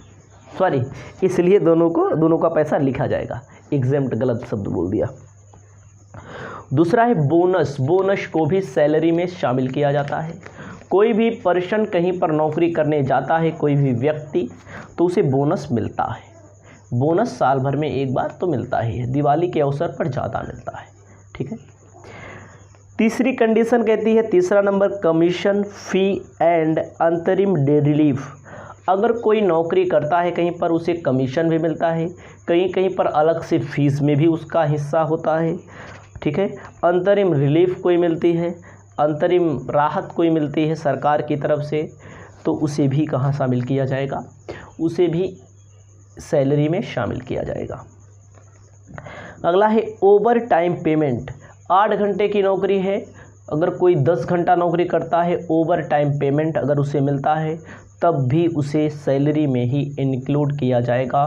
Speaker 1: सॉरी इसलिए दोनों का पैसा लिखा जाएगा। एग्जेम्प्ट गलत शब्द बोल दिया। दूसरा है बोनस। बोनस को भी सैलरी में शामिल किया जाता है। कोई भी पर्सन कहीं पर नौकरी करने जाता है, कोई भी व्यक्ति, तो उसे बोनस मिलता है। बोनस साल भर में एक बार तो मिलता ही है, दिवाली के अवसर पर ज़्यादा मिलता है। ठीक है। तीसरी कंडीशन कहती है, तीसरा नंबर, कमीशन फी एंड अंतरिम डे रिलीफ। अगर कोई नौकरी करता है कहीं पर, उसे कमीशन भी मिलता है, कहीं कहीं पर अलग से फीस में भी उसका हिस्सा होता है। ठीक है। अंतरिम रिलीफ कोई मिलती है, अंतरिम राहत कोई मिलती है सरकार की तरफ से, तो उसे भी कहाँ शामिल किया जाएगा, उसे भी सैलरी में शामिल किया जाएगा। अगला है ओवर टाइम पेमेंट। 8 घंटे की नौकरी है, अगर कोई 10 घंटा नौकरी करता है, ओवर टाइम पेमेंट अगर उसे मिलता है, तब भी उसे सैलरी में ही इंक्लूड किया जाएगा।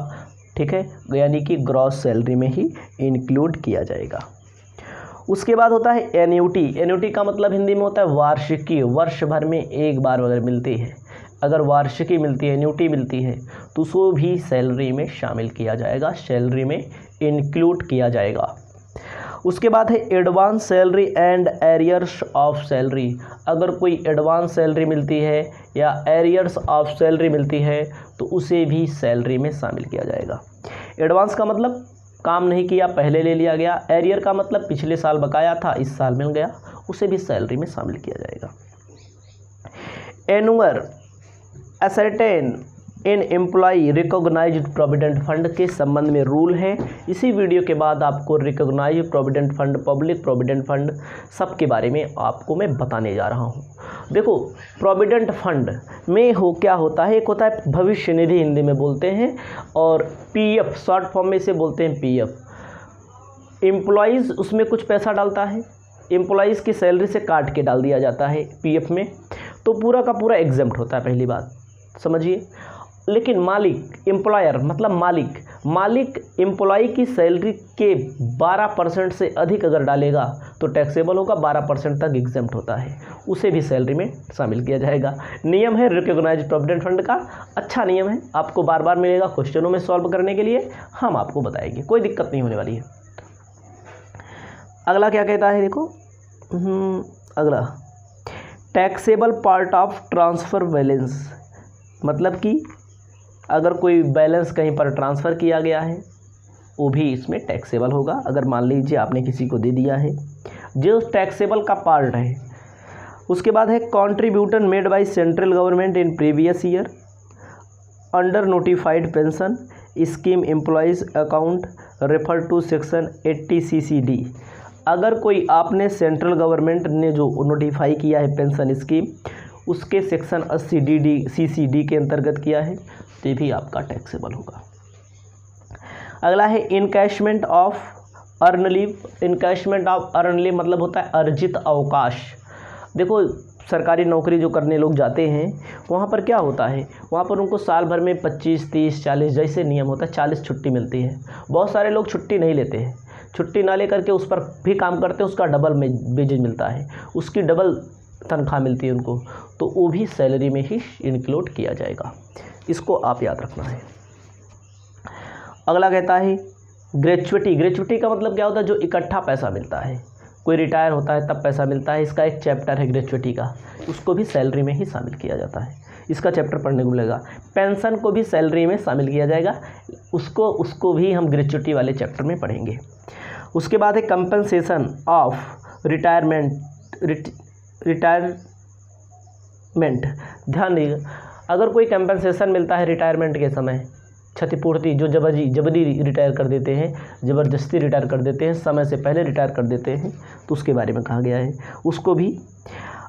Speaker 1: ठीक है, यानी कि ग्रॉस सैलरी में ही इंक्लूड किया जाएगा। उसके बाद होता है एन्युटी। एन्युटी का मतलब हिंदी में होता है वार्षिकी। वर्ष भर में एक बार अगर मिलती है, अगर वार्षिकी मिलती है, एन्युटी मिलती है, तो उसको भी सैलरी में शामिल किया जाएगा, सैलरी में इंक्लूड किया जाएगा। उसके बाद है advance salary and arrears of salary. अगर कोई एडवांस सैलरी मिलती है या एरियर्स ऑफ सैलरी मिलती है, तो उसे भी सैलरी में शामिल किया जाएगा। एडवांस का मतलब काम नहीं किया, पहले ले लिया गया। एरियर का मतलब पिछले साल बकाया था, इस साल मिल गया, उसे भी सैलरी में शामिल किया जाएगा। एनुअर असर्टेन इन एम्प्लॉई रिकॉग्नाइज्ड प्रोविडेंट फंड के संबंध में रूल है। इसी वीडियो के बाद आपको recognised provident fund, public provident fund, सब के बारे में आपको मैं बताने जा रहा हूँ। देखो, प्रोविडेंट फंड में क्या होता है, एक होता है भविष्य निधि, हिंदी में बोलते हैं, और पीएफ शॉर्ट फॉर्म में से बोलते हैं पीएफ। एम्प्लॉइज़ उसमें कुछ पैसा डालता है, एम्प्लॉइज़ की सैलरी से काट के डाल दिया जाता है पीएफ में, तो पूरा का पूरा एग्जेम्प्ट होता है, पहली बात समझिए। लेकिन मालिक, एम्प्लॉयर मतलब मालिक एम्प्लॉय की सैलरी के 12% से अधिक अगर डालेगा तो टैक्सेबल होगा, 12% तक एग्जेम्प्ट होता है, उसे भी सैलरी में शामिल किया जाएगा। नियम है रिकॉग्नाइज्ड प्रोविडेंट फंड का, अच्छा नियम है, आपको बार बार मिलेगा क्वेश्चनों में सॉल्व करने के लिए, हम आपको बताएंगे, कोई दिक्कत नहीं होने वाली है। अगला क्या कहता है, देखो अगला, taxable part of transfer balance, मतलब कि अगर कोई बैलेंस कहीं पर ट्रांसफ़र किया गया है, वो भी इसमें टैक्सेबल होगा। अगर मान लीजिए आपने किसी को दे दिया है, जो टैक्सेबल का पार्ट है। उसके बाद है contribution made by central government in previous year under notified pension scheme employees account refer to section 80 CCD। अगर कोई आपने सेंट्रल गवर्नमेंट ने जो नोटिफाई किया है पेंशन स्कीम, उसके सेक्शन 80 CCD के अंतर्गत किया है, तो ये भी आपका टैक्सेबल होगा। अगला है encashment of earn leave. Encashment of earn leave मतलब होता है अर्जित अवकाश। देखो, सरकारी नौकरी जो करने लोग जाते हैं, वहाँ पर क्या होता है, वहाँ पर उनको साल भर में 25, 30, 40 जैसे नियम होता है, 40 छुट्टी मिलती है। बहुत सारे लोग छुट्टी नहीं लेते हैं, छुट्टी ना लेकर के उस पर भी काम करते हैं, उसका डबल में वेजेज मिलता है, उसकी डबल तनख्वाह मिलती है उनको, तो वो भी सैलरी में ही इंक्लूड किया जाएगा, इसको आप याद रखना है। अगला कहता है ग्रेच्युटी। ग्रेच्युटी का मतलब क्या होता है, जो इकट्ठा पैसा मिलता है, कोई रिटायर होता है तब पैसा मिलता है, इसका एक चैप्टर है ग्रेच्युटी का, उसको भी सैलरी में ही शामिल किया जाता है, इसका चैप्टर पढ़ने को मिलेगा। पेंशन को भी सैलरी में शामिल किया जाएगा, उसको भी हम ग्रेच्युटी वाले चैप्टर में पढ़ेंगे। उसके बाद है कंपनसेशन ऑफ रिटायरमेंट। ध्यान दीजिए, अगर कोई कंपनसेशन मिलता है रिटायरमेंट के समय, क्षतिपूर्ति, जो जबरी रिटायर कर देते हैं, ज़बरदस्ती रिटायर कर देते हैं, समय से पहले रिटायर कर देते हैं, तो उसके बारे में कहा गया है, उसको भी।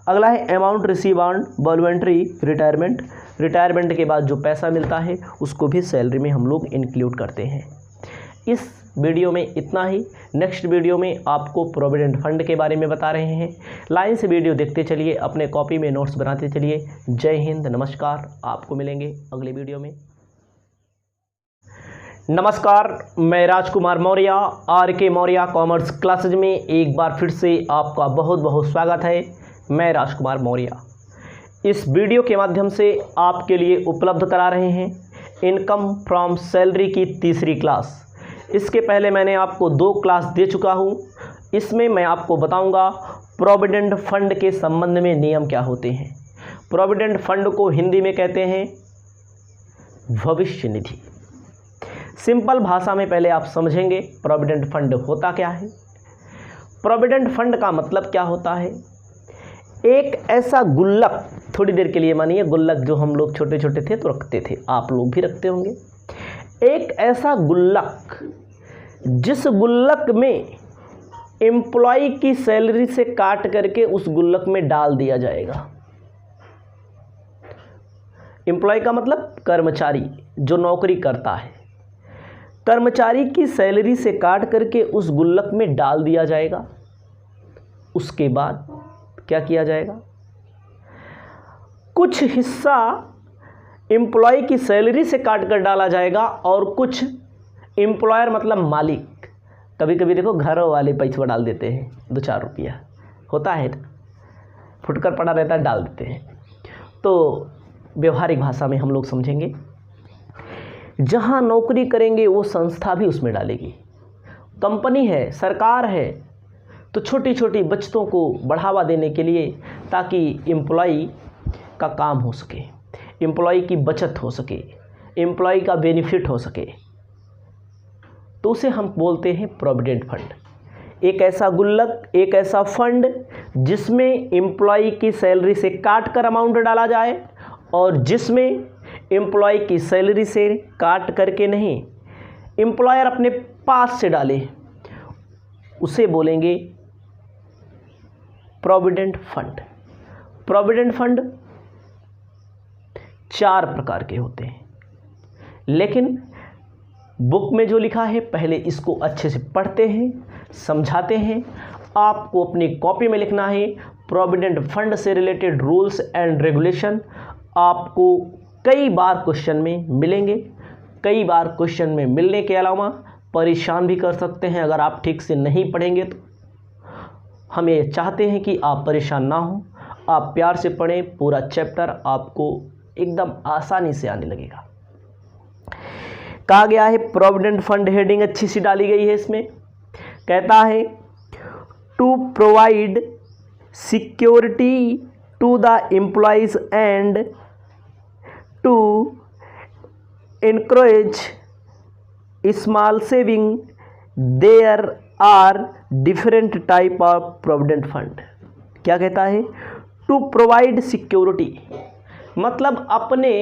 Speaker 1: अगला है amount receive on voluntary retirement. Retirement के बाद जो पैसा मिलता है, उसको भी सैलरी में हम लोग इंक्लूड करते हैं। इस वीडियो में इतना ही। नेक्स्ट वीडियो में आपको प्रोविडेंट फंड के बारे में बता रहे हैं। लाइन से वीडियो देखते चलिए, अपने कॉपी में नोट्स बनाते चलिए। जय हिंद, नमस्कार, आपको मिलेंगे अगले वीडियो में। नमस्कार, मैं राजकुमार मौर्य आर के मौर्य कॉमर्स क्लासेज में एक बार फिर से आपका बहुत बहुत स्वागत है। मैं राजकुमार मौर्य इस वीडियो के माध्यम से आपके लिए उपलब्ध करा रहे हैं इनकम फ्रॉम सैलरी की तीसरी क्लास। इसके पहले मैंने आपको 2 क्लास दे चुका हूँ। इसमें मैं आपको बताऊँगा प्रोविडेंट फंड के संबंध में नियम क्या होते हैं। प्रोविडेंट फंड को हिंदी में कहते हैं भविष्य निधि। सिंपल भाषा में पहले आप समझेंगे प्रोविडेंट फंड होता क्या है। प्रोविडेंट फंड का मतलब क्या होता है, एक ऐसा गुल्लक, थोड़ी देर के लिए मानिए गुल्लक जो हम लोग छोटे छोटे थे तो रखते थे, आप लोग भी रखते होंगे। एक ऐसा गुल्लक जिस गुल्लक में एम्प्लॉय की सैलरी से काट करके उस गुल्लक में डाल दिया जाएगा। एम्प्लॉय का मतलब कर्मचारी जो नौकरी करता है, कर्मचारी की सैलरी से काट करके उस गुल्लक में डाल दिया जाएगा। उसके बाद क्या किया जाएगा, कुछ हिस्सा एम्प्लॉय की सैलरी से काट कर डाला जाएगा और कुछ एम्प्लॉयर मतलब मालिक, कभी कभी देखो घरों वाले पैसा डाल देते हैं, 2-4 रुपया होता है, फुटकर पड़ा रहता है, डाल देते हैं। तो व्यवहारिक भाषा में हम लोग समझेंगे, जहाँ नौकरी करेंगे वो संस्था भी उसमें डालेगी। कंपनी है, सरकार है, तो छोटी छोटी बचतों को बढ़ावा देने के लिए, ताकि एम्प्लॉय का काम हो सके, एम्प्लॉय की बचत हो सके, एम्प्लॉय का बेनिफिट हो सके, तो उसे हम बोलते हैं प्रोविडेंट फंड। एक ऐसा गुल्लक, एक ऐसा फंड जिसमें एम्प्लॉय की सैलरी से काट कर अमाउंट डाला जाए और जिसमें एम्प्लॉय की सैलरी से काट करके नहीं, एम्प्लॉयर अपने पास से डाले, उसे बोलेंगे प्रोविडेंट फंड। प्रोविडेंट फंड 4 प्रकार के होते हैं, लेकिन बुक में जो लिखा है पहले इसको अच्छे से पढ़ते हैं, समझाते हैं। आपको अपनी कॉपी में लिखना है प्रोविडेंट फंड से रिलेटेड रूल्स एंड रेगुलेशन। आपको कई बार क्वेश्चन में मिलेंगे, कई बार क्वेश्चन में मिलने के अलावा परेशान भी कर सकते हैं अगर आप ठीक से नहीं पढ़ेंगे। तो हम ये चाहते हैं कि आप परेशान ना हो, आप प्यार से पढ़ें, पूरा चैप्टर आपको एकदम आसानी से आने लगेगा। कहा गया है प्रोविडेंट फंड, हेडिंग अच्छी सी डाली गई है इसमें, कहता है to provide security to the employees and to encourage small saving, there are different type of provident fund। क्या कहता है, to provide security मतलब अपने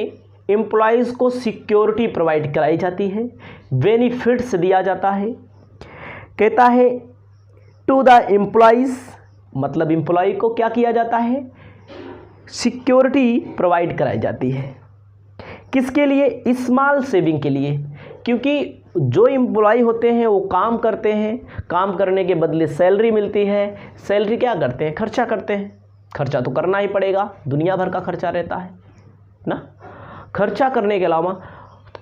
Speaker 1: एम्प्लॉयज़ को सिक्योरिटी प्रोवाइड कराई जाती है, बेनिफिट्स दिया जाता है। कहता है टू द एम्प्लॉयज़ मतलब एम्प्लॉय को क्या किया जाता है, सिक्योरिटी प्रोवाइड कराई जाती है। किसके लिए, स्मॉल सेविंग के लिए, क्योंकि जो एम्प्लॉय होते हैं वो काम करते हैं, काम करने के बदले सैलरी मिलती है। सैलरी क्या करते हैं, खर्चा करते हैं, खर्चा तो करना ही पड़ेगा, दुनिया भर का खर्चा रहता है ना। खर्चा करने के अलावा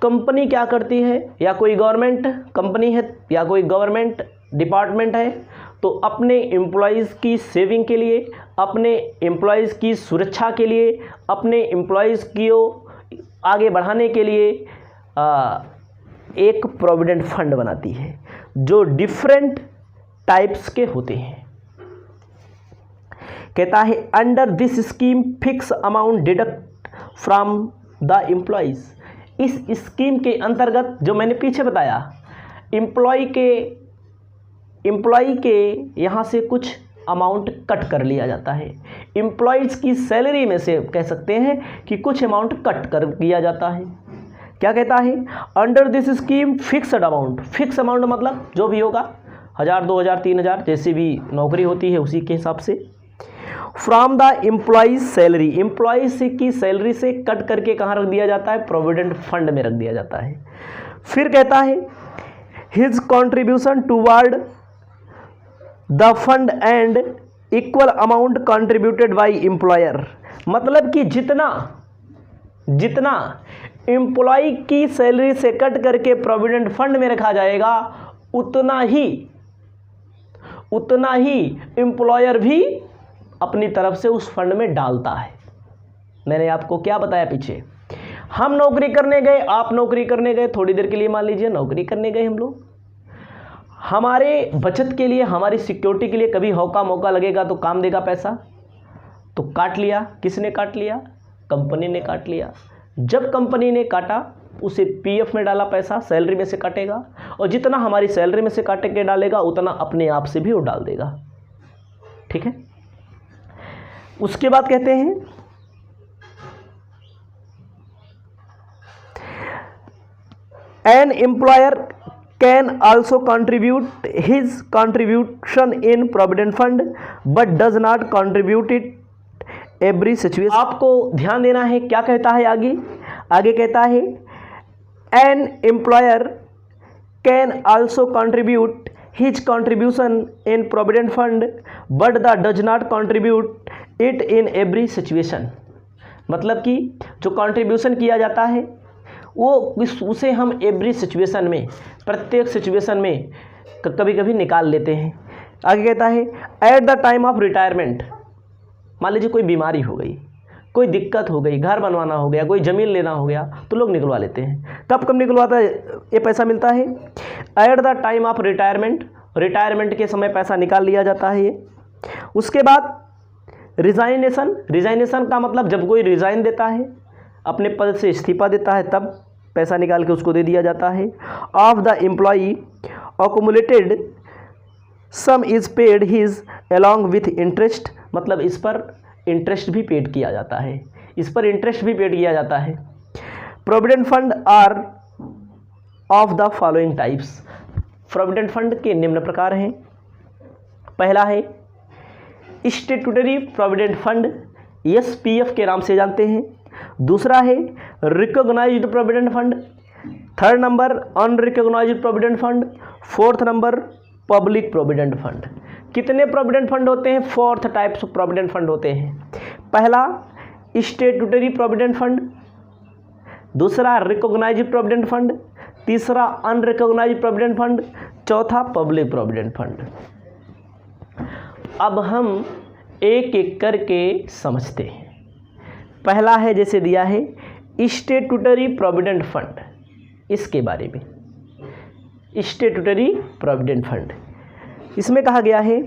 Speaker 1: कंपनी क्या करती है, या कोई गवर्नमेंट कंपनी है या कोई गवर्नमेंट डिपार्टमेंट है, तो अपने एम्प्लॉयज़ की सेविंग के लिए, अपने एम्प्लॉयज़ की सुरक्षा के लिए, अपने एम्प्लॉयज़ की आगे बढ़ाने के लिए एक प्रोविडेंट फंड बनाती है, जो डिफरेंट टाइप्स के होते हैं। कहता है under this scheme fix amount deduct from the employees. इस स्कीम के अंतर्गत जो मैंने पीछे बताया, एम्प्लॉय के यहाँ से कुछ अमाउंट कट कर लिया जाता है। एम्प्लॉयज़ की सैलरी में से कह सकते हैं कि कुछ अमाउंट कट कर दिया जाता है। क्या कहता है, under this scheme fixed amount. Fix amount मतलब जो भी होगा, 1000, 2000, 3000 जैसी भी नौकरी होती है उसी के हिसाब से। From the employees salary, employees की सैलरी से कट करके कहाँ रख दिया जाता है, प्रोविडेंट फंड में रख दिया जाता है। फिर कहता है his contribution toward the fund and equal amount contributed by employer. मतलब कि जितना जितना एम्प्लॉय की सैलरी से कट करके प्रोविडेंट फंड में रखा जाएगा उतना ही एम्प्लॉयर भी अपनी तरफ से उस फंड में डालता है। मैंने आपको क्या बताया पीछे, हम नौकरी करने गए, आप नौकरी करने गए, थोड़ी देर के लिए मान लीजिए नौकरी करने गए हम लोग, हमारे बचत के लिए, हमारी सिक्योरिटी के लिए कभी मौका लगेगा तो काम देगा पैसा, तो काट लिया। किसने काट लिया? कंपनी ने काट लिया। जब कंपनी ने काटा उसे पीएफ में डाला पैसा, सैलरी में से काटेगा, और जितना हमारी सैलरी में से काटे के डालेगा उतना अपने आप से भी वो डाल देगा। ठीक है। उसके बाद कहते हैं an employer can also contribute his contribution in provident fund but does not contribute it every situation. आपको ध्यान देना है क्या कहता है आगे कहता है an employer can also contribute his contribution in provident fund but the does not contribute it in every situation. मतलब कि जो कंट्रीब्यूशन किया जाता है वो उसे हम एवरी सिचुएशन में, प्रत्येक सिचुएशन में कभी कभी निकाल लेते हैं। आगे कहता है eight the time of retirement, मान लीजिए कोई बीमारी हो गई, कोई दिक्कत हो गई, घर बनवाना हो गया, कोई ज़मीन लेना हो गया, तो लोग निकलवा लेते हैं। तब कब निकलवाता है ये पैसा मिलता है? Eight the time of retirement, retirement के समय पैसा निकाल लिया जाता है ये। उसके बाद रिजाइनेशन, रिजाइनेशन का मतलब जब कोई रिज़ाइन देता है, अपने पद से इस्तीफा देता है, तब पैसा निकाल के उसको दे दिया जाता है। Of the employee accumulated some is paid his along with interest, मतलब इस पर इंटरेस्ट भी पेड किया जाता है, इस पर इंटरेस्ट भी पेड किया जाता है। Provident fund are of the following types, provident fund के निम्न प्रकार हैं। पहला है स्टैट्यूटरी प्रोविडेंट फंड, एसपीएफ के नाम से जानते हैं। दूसरा है recognised provident fund. Third number unrecognised provident fund. Fourth number public provident fund. कितने प्रोविडेंट फंड होते हैं? 4 टाइप्स ऑफ प्रोविडेंट फंड होते हैं। पहला स्टैट्यूटरी प्रोविडेंट फंड, दूसरा रिकॉग्नाइज्ड प्रोविडेंट फंड, तीसरा अनरिकॉग्नाइज्ड प्रोविडेंट फंड, चौथा पब्लिक प्रोविडेंट फंड। अब हम एक एक करके समझते हैं। पहला है जैसे दिया है स्टैट्यूटरी प्रोविडेंट फंड, इसके बारे में स्टैट्यूटरी प्रोविडेंट फंड, इसमें कहा गया है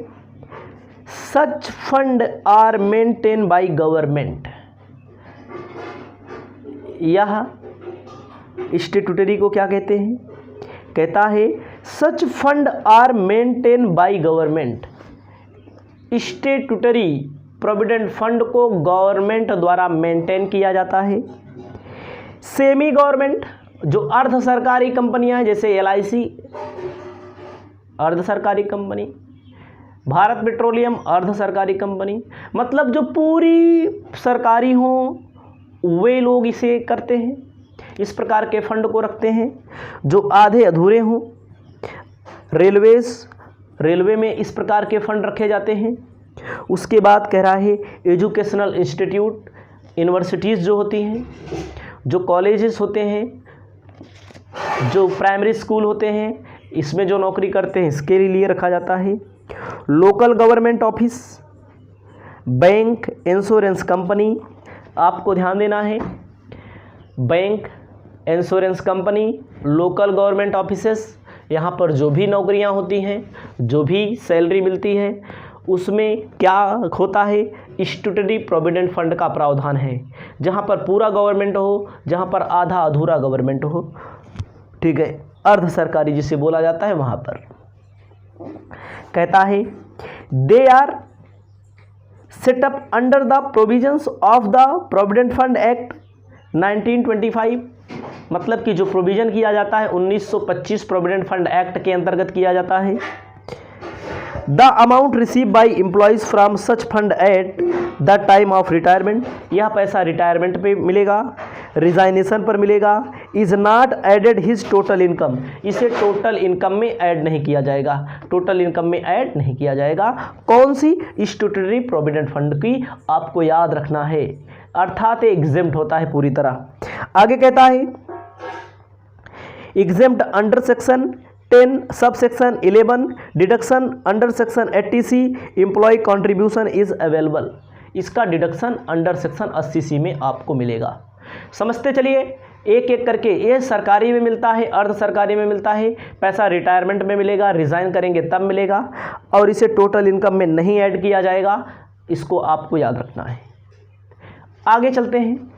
Speaker 1: such fund are maintain by government. यह स्टैट्यूटरी को क्या कहते हैं? कहता है such fund are maintain by government. Statutory provident fund को गवर्नमेंट द्वारा मेंटेन किया जाता है। सेमी गवर्नमेंट, जो अर्ध सरकारी कंपनियां हैं, जैसे एलआईसी अर्ध सरकारी कंपनी, भारत पेट्रोलियम अर्ध सरकारी कंपनी, मतलब जो पूरी सरकारी हो वे लोग इसे करते हैं, इस प्रकार के फंड को रखते हैं। जो आधे अधूरे हों, रेलवे में इस प्रकार के फंड रखे जाते हैं। उसके बाद कह रहा है एजुकेशनल इंस्टीट्यूट, यूनिवर्सिटीज़ जो होती हैं, जो कॉलेजेस होते हैं, जो प्राइमरी स्कूल होते हैं, इसमें जो नौकरी करते हैं इसके लिए रखा जाता है। Local government office, bank, insurance company, आपको ध्यान देना है, bank, insurance company, local government offices, यहाँ पर जो भी नौकरियाँ होती हैं, जो भी सैलरी मिलती है, उसमें क्या होता है? स्टैट्यूटरी प्रोविडेंट फंड का प्रावधान है। जहाँ पर पूरा गवर्नमेंट हो, जहाँ पर आधा अधूरा गवर्नमेंट हो, ठीक है, अर्ध सरकारी जिसे बोला जाता है, वहाँ पर कहता है they are set up under the provisions of the provident fund act 1925। मतलब कि जो प्रोविज़न किया जाता है 1925 प्रोविडेंट फंड एक्ट के अंतर्गत किया जाता है। The amount receive by employees from such fund at the time of retirement, यह पैसा रिटायरमेंट पे मिलेगा, रिजाइनेशन पर मिलेगा, is not added his total income, इसे टोटल इनकम में ऐड नहीं किया जाएगा, टोटल इनकम में ऐड नहीं किया जाएगा। कौन सी? स्टैट्यूटरी प्रोविडेंट फंड की आपको याद रखना है, अर्थात एग्जेम्प्ट होता है पूरी तरह। आगे कहता है exempt under section 10 sub section 11 deduction under section 80C employee contribution is available, इसका डिडक्शन अंडर सेक्शन 80C में आपको मिलेगा। समझते चलिए एक एक करके। ये सरकारी में मिलता है, अर्ध सरकारी में मिलता है, पैसा रिटायरमेंट में मिलेगा, रिज़ाइन करेंगे तब मिलेगा, और इसे टोटल इनकम में नहीं ऐड किया जाएगा, इसको आपको याद रखना है। आगे चलते हैं।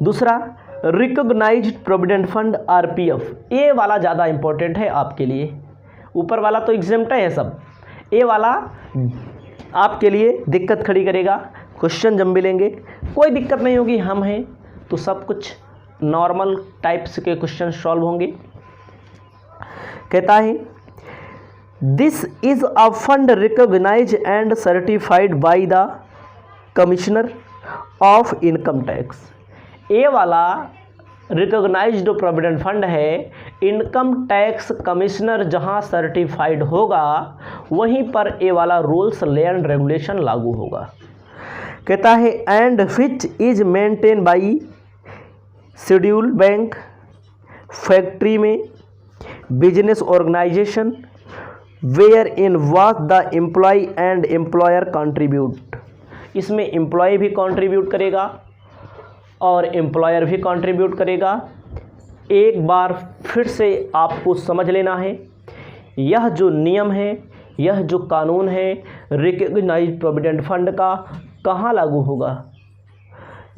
Speaker 1: दूसरा रिकॉग्नाइज्ड प्रोविडेंट फंड RPF, ये वाला ज़्यादा इंपॉर्टेंट है आपके लिए। ऊपर वाला तो एग्जेम्प्ट है सब, ये वाला आपके लिए दिक्कत खड़ी करेगा। क्वेश्चन जब मिलेंगे कोई दिक्कत नहीं होगी, हम हैं तो सब कुछ नॉर्मल टाइप्स के क्वेश्चन सॉल्व होंगे। कहता है this is a fund recognise and certified by the commissioner of income tax. ये वाला रिकॉग्नाइज्ड प्रोविडेंट फंड है, इनकम टैक्स कमिश्नर जहां सर्टिफाइड होगा वहीं पर ये वाला रूल्स एंड रेगुलेशन लागू होगा। कहता है and which is maintain by schedule bank, factory में, business organisation wherein was the employ and employer contribute. इसमें एम्प्लॉय भी कंट्रीब्यूट करेगा और एम्प्लॉयर भी कंट्रीब्यूट करेगा। एक बार फिर से आपको समझ लेना है, यह जो नियम है, यह जो कानून है रिकॉग्नाइज्ड प्रोविडेंट फंड का कहाँ लागू होगा?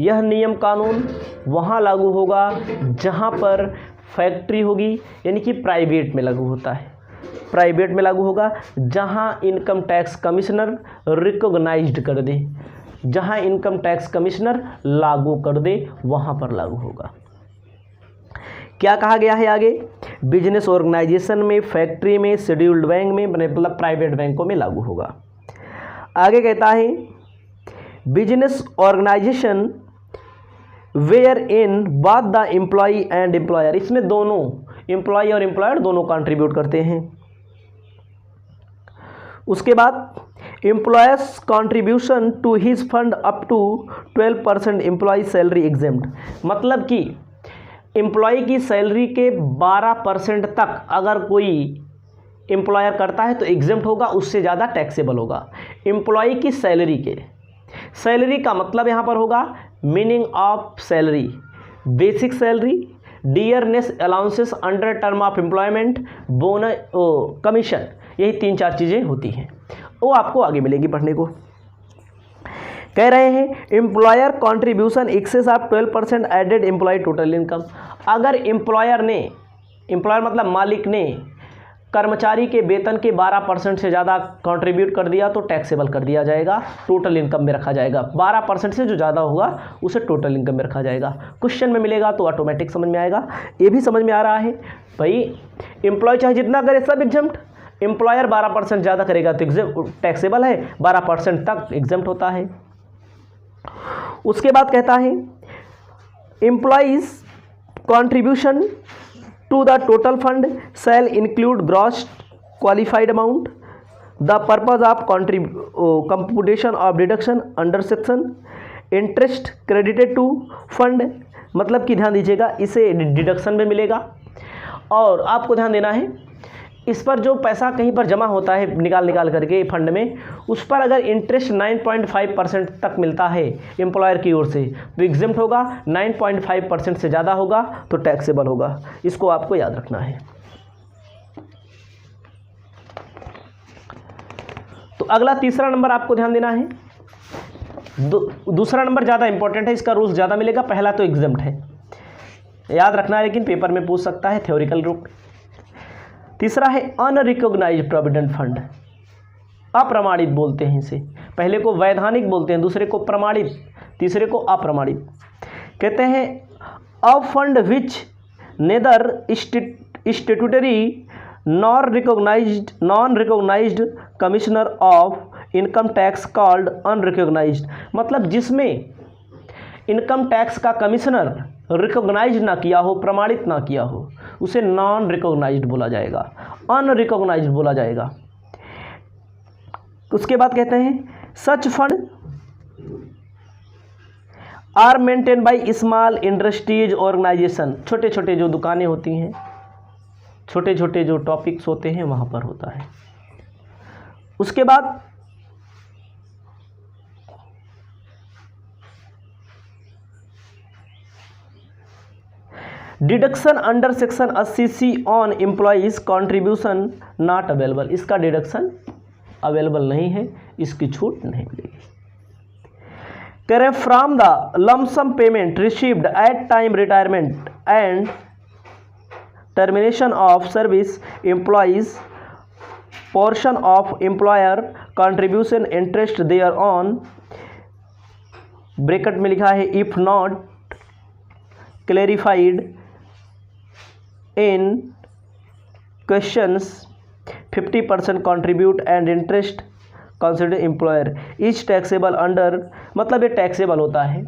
Speaker 1: यह नियम कानून वहाँ लागू होगा जहाँ पर फैक्ट्री होगी, यानी कि प्राइवेट में लागू होता है, प्राइवेट में लागू होगा जहाँ इनकम टैक्स कमिश्नर रिकॉग्नाइज्ड कर दे, जहाँ इनकम टैक्स कमिश्नर लागू कर दे वहाँ पर लागू होगा। क्या कहा गया है आगे? बिजनेस ऑर्गेनाइजेशन में, फैक्ट्री में, शेड्यूल्ड बैंक में, मतलब प्राइवेट बैंकों में लागू होगा। आगे कहता है बिजनेस ऑर्गेनाइजेशन वेयर इन बात द एम्प्लॉय एंड एम्प्लॉयर, इसमें दोनों एम्प्लॉय और एम्प्लॉयर दोनों कंट्रीब्यूट करते हैं। उसके बाद employer's contribution to his fund up to 12% employee salary exempt, मतलब कि एम्प्लॉय की सैलरी के 12% तक अगर कोई एम्प्लॉयर करता है तो एग्जेम्प्ट होगा, उससे ज़्यादा टैक्सेबल होगा। एम्प्लॉय की सैलरी के, सैलरी का मतलब यहाँ पर होगा meaning of salary, basic salary, dearness allowances under term of employment, bonus, commission, यही 3-4 चीज़ें होती हैं, वो आपको आगे मिलेगी पढ़ने को। कह रहे हैं employer contribution excess of 12% added employee total income. अगर एम्प्लॉयर ने, एम्प्लॉयर मतलब मालिक ने कर्मचारी के वेतन के 12% से ज़्यादा कंट्रीब्यूट कर दिया तो टैक्सेबल कर दिया जाएगा, टोटल इनकम में रखा जाएगा। 12% से जो ज़्यादा होगा उसे टोटल इनकम में रखा जाएगा। क्वेश्चन में मिलेगा तो ऑटोमेटिक समझ में आएगा। ये भी समझ में आ रहा है भाई, एम्प्लॉय चाहे जितना करे सब एग्जेम्प्ट, एम्प्लॉयर 12% ज़्यादा करेगा तो टैक्सेबल है, 12% तक एग्जेम्प्ट होता है। उसके बाद कहता है employees contribution to the total fund shall include gross qualified amount, the purpose of computation of deduction under section, interest credited to fund, मतलब कि ध्यान दीजिएगा इसे डिडक्शन में मिलेगा। और आपको ध्यान देना है इस पर जो पैसा कहीं पर जमा होता है निकाल करके फंड में, उस पर अगर इंटरेस्ट 9.5% तक मिलता है एम्प्लॉयर की ओर से तो एग्जेम्प्ट होगा, 9.5% से ज़्यादा होगा तो टैक्सेबल होगा। इसको आपको याद रखना है। तो अगला तीसरा नंबर आपको ध्यान देना है। दूसरा नंबर ज़्यादा इंपॉर्टेंट है, इसका रूल्स ज़्यादा मिलेगा। पहला तो एग्जेम्प्ट है, याद रखना है, लेकिन पेपर में पूछ सकता है थ्योरिकल रूप। तीसरा है अनरिकॉग्नाइज्ड प्रोविडेंट फंड, अप्रमाणित बोलते हैं इसे। पहले को वैधानिक बोलते हैं, दूसरे को प्रमाणित, तीसरे को अप्रमाणित। कहते हैं a fund which neither statutory non recognised commissioner of income tax called unrecognised, मतलब जिसमें इनकम टैक्स का कमिश्नर रिकॉग्नाइज ना किया हो, प्रमाणित ना किया हो, उसे नॉन रिकॉग्नाइज्ड बोला जाएगा, अनरिकॉग्नाइज्ड बोला जाएगा। उसके बाद कहते हैं such fund are maintain by small industries organisation, छोटे छोटे जो दुकानें होती हैं, छोटे छोटे जो टॉपिक्स होते हैं वहाँ पर होता है। उसके बाद deduction under section 80C on employees contribution not available, इसका डिडक्शन अवेलेबल नहीं है, इसकी छूट नहीं मिलेगी। कह रहे from the lump sum payment received at time retirement and termination of service employees portion of employer contribution interest thereon, bracket में लिखा है if not clarified in questions 50% contribute and interest consider employer is taxable under, मतलब ये taxable होता है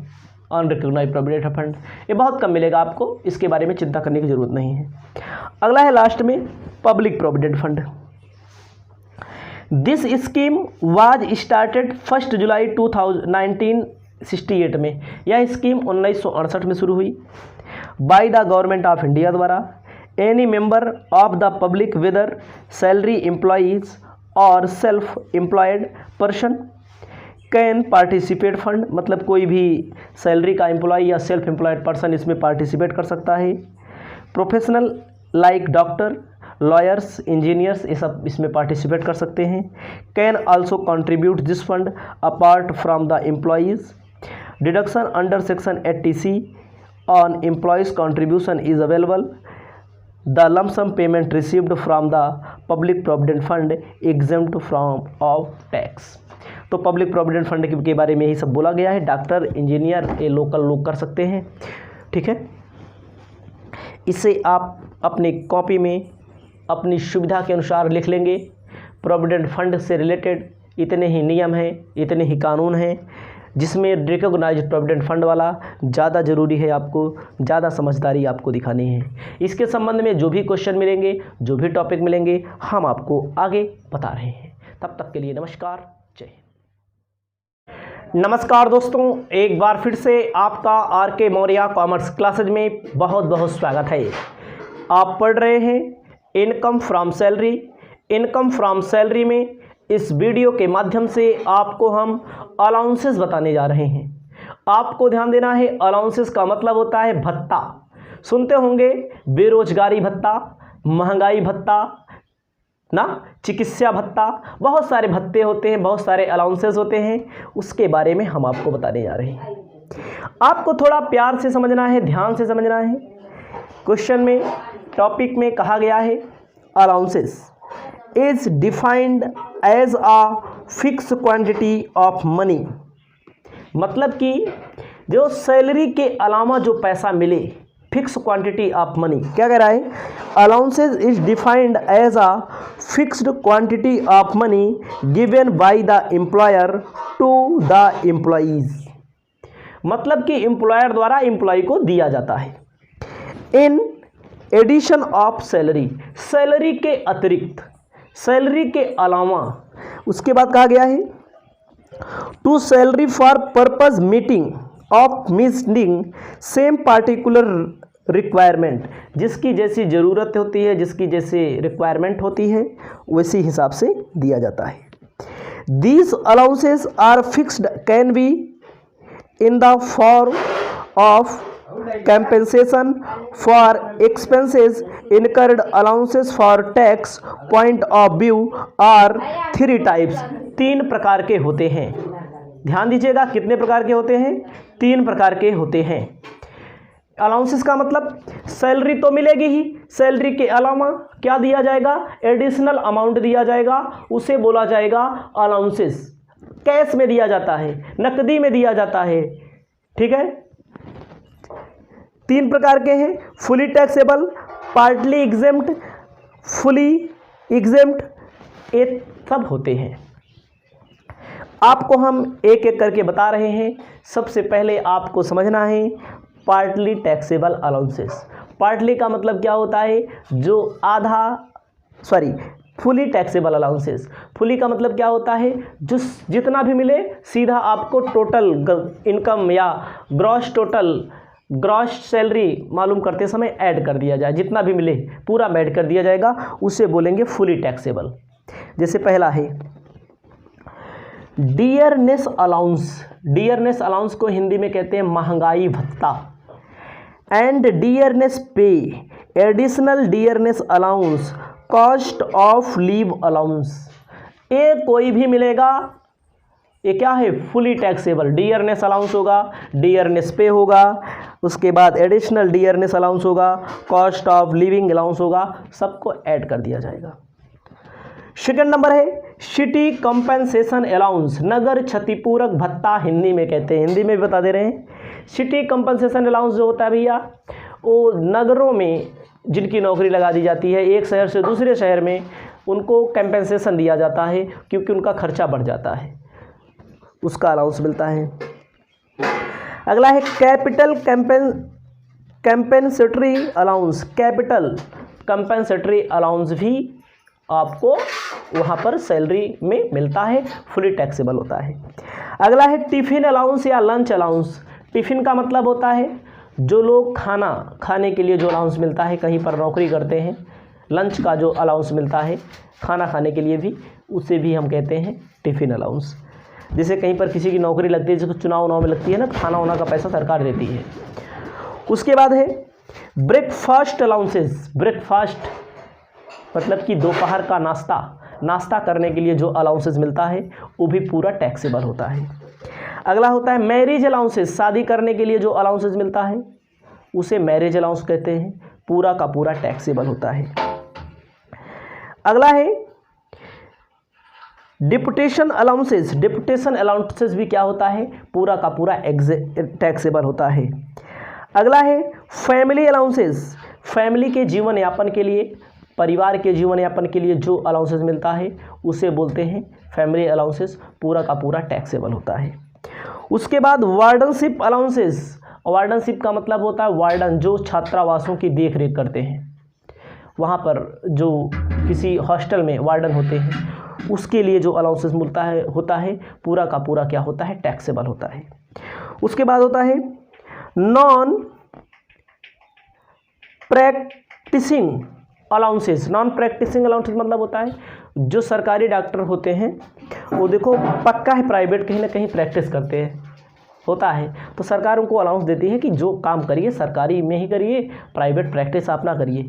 Speaker 1: unrecognised provident fund. ये बहुत कम मिलेगा आपको, इसके बारे में चिंता करने की जरूरत नहीं है। अगला है लास्ट में public provident fund. This scheme was started 1 जुलाई 1968 में, यह स्कीम 1968 में शुरू हुई by the government of India द्वारा। Any member of the public whether salary employees और self employed person can participate fund, मतलब कोई भी सैलरी का एम्प्लॉय या सेल्फ एम्प्लॉयड पर्सन इसमें पार्टिसिपेट कर सकता है। Professional like doctor, lawyers, engineers, ये सब इसमें पार्टिसिपेट कर सकते हैं। Can also contribute this fund apart from the employees. Deduction under section 80C on employees contribution is available. The lump sum payment received from the public provident fund exempt from of tax. तो public provident fund के बारे में ही सब बोला गया है। Doctor, engineer, ये local लोग कर सकते हैं, ठीक है। इसे आप अपनी कॉपी में अपनी सुविधा के अनुसार लिख लेंगे। प्रोविडेंट फंड से रिलेटेड इतने ही नियम हैं, इतने ही कानून हैं, जिसमें रिकॉग्नाइज्ड प्रोविडेंट फंड वाला ज़्यादा ज़रूरी है, आपको ज़्यादा समझदारी आपको दिखानी है। इसके संबंध में जो भी क्वेश्चन मिलेंगे, जो भी टॉपिक मिलेंगे, हम आपको आगे बता रहे हैं। तब तक के लिए नमस्कार, जय हिंद। नमस्कार दोस्तों, एक बार फिर से आपका RK मौर्य कॉमर्स क्लासेज में बहुत बहुत स्वागत है। आप पढ़ रहे हैं income from salary. Income from salary में इस वीडियो के माध्यम से आपको हम अलाउंसेस बताने जा रहे हैं। आपको ध्यान देना है, अलाउंसेस का मतलब होता है भत्ता। सुनते होंगे बेरोजगारी भत्ता, महंगाई भत्ता ना, चिकित्सा भत्ता, बहुत सारे भत्ते होते हैं, बहुत सारे अलाउंसेस होते हैं, उसके बारे में हम आपको बताने जा रहे हैं। आपको थोड़ा प्यार से समझना है, ध्यान से समझना है। क्वेश्चन में, टॉपिक में कहा गया है allowances is defined as a fix quantity of money, मतलब कि जो सैलरी के अलावा जो पैसा मिले, फिक्स क्वांटिटी ऑफ मनी। क्या कह रहा है? Allowances is defined as a fixed quantity of money given by the employer to the employees, मतलब कि एम्प्लॉयर द्वारा एम्प्लॉय को दिया जाता है। In addition of salary, salary के अतिरिक्त, सैलरी के अलावा। उसके बाद कहा गया है to salary for purpose meeting of meeting same particular requirement, जिसकी जैसी ज़रूरत होती है, जिसकी जैसी रिक्वायरमेंट होती है, वैसी हिसाब से दिया जाता है। These allowances are fixed can be in the form of compensation for expenses incurred, allowances for tax point of view are 3 types, 3 प्रकार के होते हैं। ध्यान दीजिएगा, कितने प्रकार के होते हैं? 3 प्रकार के होते हैं। अलाउंसेस का मतलब सैलरी तो मिलेगी ही, सैलरी के अलावा क्या दिया जाएगा? एडिशनल अमाउंट दिया जाएगा, उसे बोला जाएगा अलाउंसेस। कैश में दिया जाता है, नकदी में दिया जाता है, ठीक है। 3 प्रकार के हैं, fully taxable, partly exempt, fully exempt, ये सब होते हैं। आपको हम एक एक करके बता रहे हैं। सबसे पहले आपको समझना है पार्टली टैक्सेबल अलाउंसेस। पार्टली का मतलब क्या होता है, जो आधा, sorry fully taxable allowances. Fully का मतलब क्या होता है, जो जितना भी मिले सीधा आपको टोटल इनकम या ग्रॉस सैलरी मालूम करते समय ऐड कर दिया जाए, जितना भी मिले पूरा ऐड कर दिया जाएगा, उसे बोलेंगे फुली टैक्सेबल। जैसे पहला है डियरनेस अलाउंस। डियरनेस अलाउंस को हिंदी में कहते हैं महंगाई भत्ता। एंड डियरनेस पे, additional dearness allowance, cost of leave allowance. ये कोई भी मिलेगा, ये क्या है, फुली टैक्सेबल। डियरनेस अलाउंस होगा, डियरनेस पे होगा, उसके बाद एडिशनल डियरनेस अलाउंस होगा, कॉस्ट ऑफ लिविंग अलाउंस होगा, सबको ऐड कर दिया जाएगा। सेकंड नंबर है सिटी कंपेंसेशन अलाउंस। नगर क्षतिपूरक भत्ता हिंदी में कहते हैं, हिंदी में भी बता दे रहे हैं। सिटी कंपेंसेशन अलाउंस जो होता है भैया, वो नगरों में जिनकी नौकरी लगा दी जाती है, एक शहर से दूसरे शहर में उनको कंपेंसेशन दिया जाता है, क्योंकि उनका खर्चा बढ़ जाता है, उसका अलाउंस मिलता है। अगला है capital compensatory allowance. Capital compensatory allowance भी आपको वहाँ पर सैलरी में मिलता है, फुली टैक्सेबल होता है। अगला है टिफ़िन अलाउंस या लंच अलाउंस। टिफ़िन का मतलब होता है जो लोग खाना खाने के लिए जो अलाउंस मिलता है, कहीं पर नौकरी करते हैं, लंच का जो अलाउंस मिलता है खाना खाने के लिए भी, उसे भी हम कहते हैं टिफ़िन अलाउंस। जैसे कहीं पर किसी की नौकरी लगती है, जैसे चुनाव में लगती है ना, खाना वाना का पैसा सरकार देती है। उसके बाद है ब्रेकफास्ट अलाउंसेस। ब्रेकफास्ट मतलब कि दोपहर का नाश्ता करने के लिए जो अलाउंसेस मिलता है, वो भी पूरा टैक्सेबल होता है। अगला होता है मैरिज अलाउंसेस। शादी करने के लिए जो अलाउंसेस मिलता है उसे मैरिज अलाउंस कहते हैं, पूरा का पूरा टैक्सेबल होता है। अगला है डिपुटेशन अलाउंसेस। डिपुटेशन अलाउंसेस भी क्या होता है, पूरा का पूरा टैक्सेबल होता है। अगला है फैमिली अलाउंसेस। फैमिली के जीवन यापन के लिए, परिवार के जीवन यापन के लिए जो अलाउंसेस मिलता है उसे बोलते हैं फैमिली अलाउंसेस, पूरा का पूरा टैक्सेबल होता है। उसके बाद वार्डनशिप अलाउंसेस। वार्डनशिप का मतलब होता है वार्डन, जो छात्रावासों की देख रेख करते हैं, वहाँ पर जो किसी हॉस्टल में वार्डन होते हैं, उसके लिए जो अलाउंसेस मिलता है होता है, पूरा का पूरा क्या होता है, टैक्सेबल होता है। उसके बाद होता है non practising allowances. Non practising allowances मतलब होता है जो सरकारी डॉक्टर होते हैं, वो देखो पक्का है प्राइवेट कहीं ना कहीं प्रैक्टिस करते हैं, होता है, तो सरकार उनको अलाउंस देती है कि जो काम करिए सरकारी में ही करिए, प्राइवेट प्रैक्टिस आप ना करिए,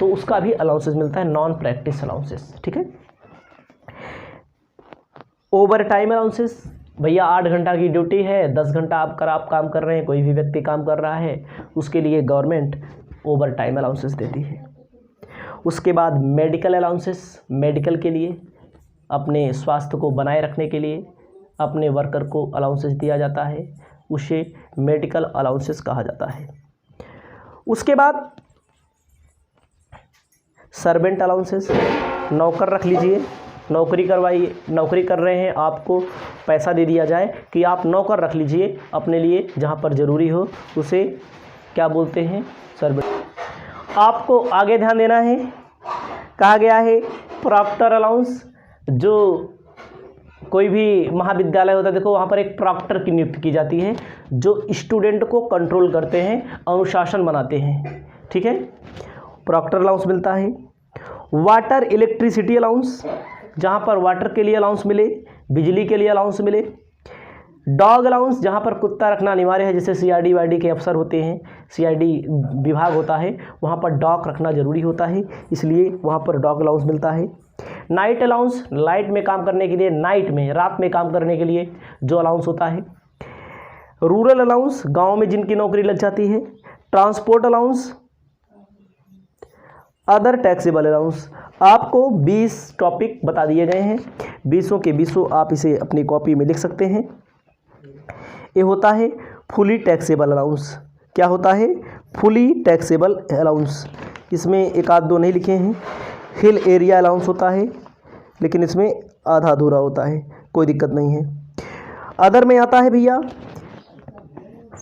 Speaker 1: तो उसका भी अलाउंसेस मिलता है, नॉन प्रैक्टिस अलाउंसेस। ठीक है। Over time allowances. भैया 8 घंटा की ड्यूटी है, 10 घंटा आप काम कर रहे हैं, कोई भी व्यक्ति काम कर रहा है, उसके लिए गवर्नमेंट ओवर टाइम अलाउंसेस देती है। उसके बाद मेडिकल अलाउंसेस। मेडिकल के लिए, अपने स्वास्थ्य को बनाए रखने के लिए अपने वर्कर को अलाउंसेस दिया जाता है, उसे मेडिकल अलाउंसेस कहा जाता है। उसके बाद सर्वेंट अलाउंसेस। नौकर रख लीजिए, नौकरी करवाइए, नौकरी कर रहे हैं, आपको पैसा दे दिया जाए कि आप नौकर रख लीजिए अपने लिए, जहाँ पर ज़रूरी हो, उसे क्या बोलते हैं, सर्वेंट। आपको आगे ध्यान देना है, कहा गया है प्रॉक्टर अलाउंस। जो कोई भी महाविद्यालय होता है, देखो वहाँ पर एक प्रॉक्टर की नियुक्ति की जाती है, जो स्टूडेंट को कंट्रोल करते हैं, अनुशासन बनाते हैं। ठीक है, प्रॉक्टर अलाउंस मिलता है। वाटर इलेक्ट्रिसिटी अलाउंस, जहाँ पर वाटर के लिए अलाउंस मिले, बिजली के लिए अलाउंस मिले। डॉग अलाउंस, जहाँ पर कुत्ता रखना अनिवार्य है, जैसे सीआईडी वाईडी के अफसर होते हैं, सीआईडी विभाग होता है, वहाँ पर डॉग रखना ज़रूरी होता है, इसलिए वहाँ पर डॉग अलाउंस मिलता है। नाइट अलाउंस, नाइट में काम करने के लिए, नाइट में रात में काम करने के लिए जो अलाउंस होता है। रूरल अलाउंस, गाँव में जिनकी नौकरी लग जाती है। Transport allowance. Other taxable allowance. आपको 20 टॉपिक बता दिए गए हैं, 20 के 20 आप इसे अपनी कॉपी में लिख सकते हैं। ये होता है फुली टैक्सेबल अलाउंस। क्या होता है, फुली टैक्सेबल अलाउंस। इसमें एक आध दो नहीं लिखे हैं। हिल एरिया अलाउंस होता है, लेकिन इसमें आधा अधूरा होता है, कोई दिक्कत नहीं है। अदर में आता है भैया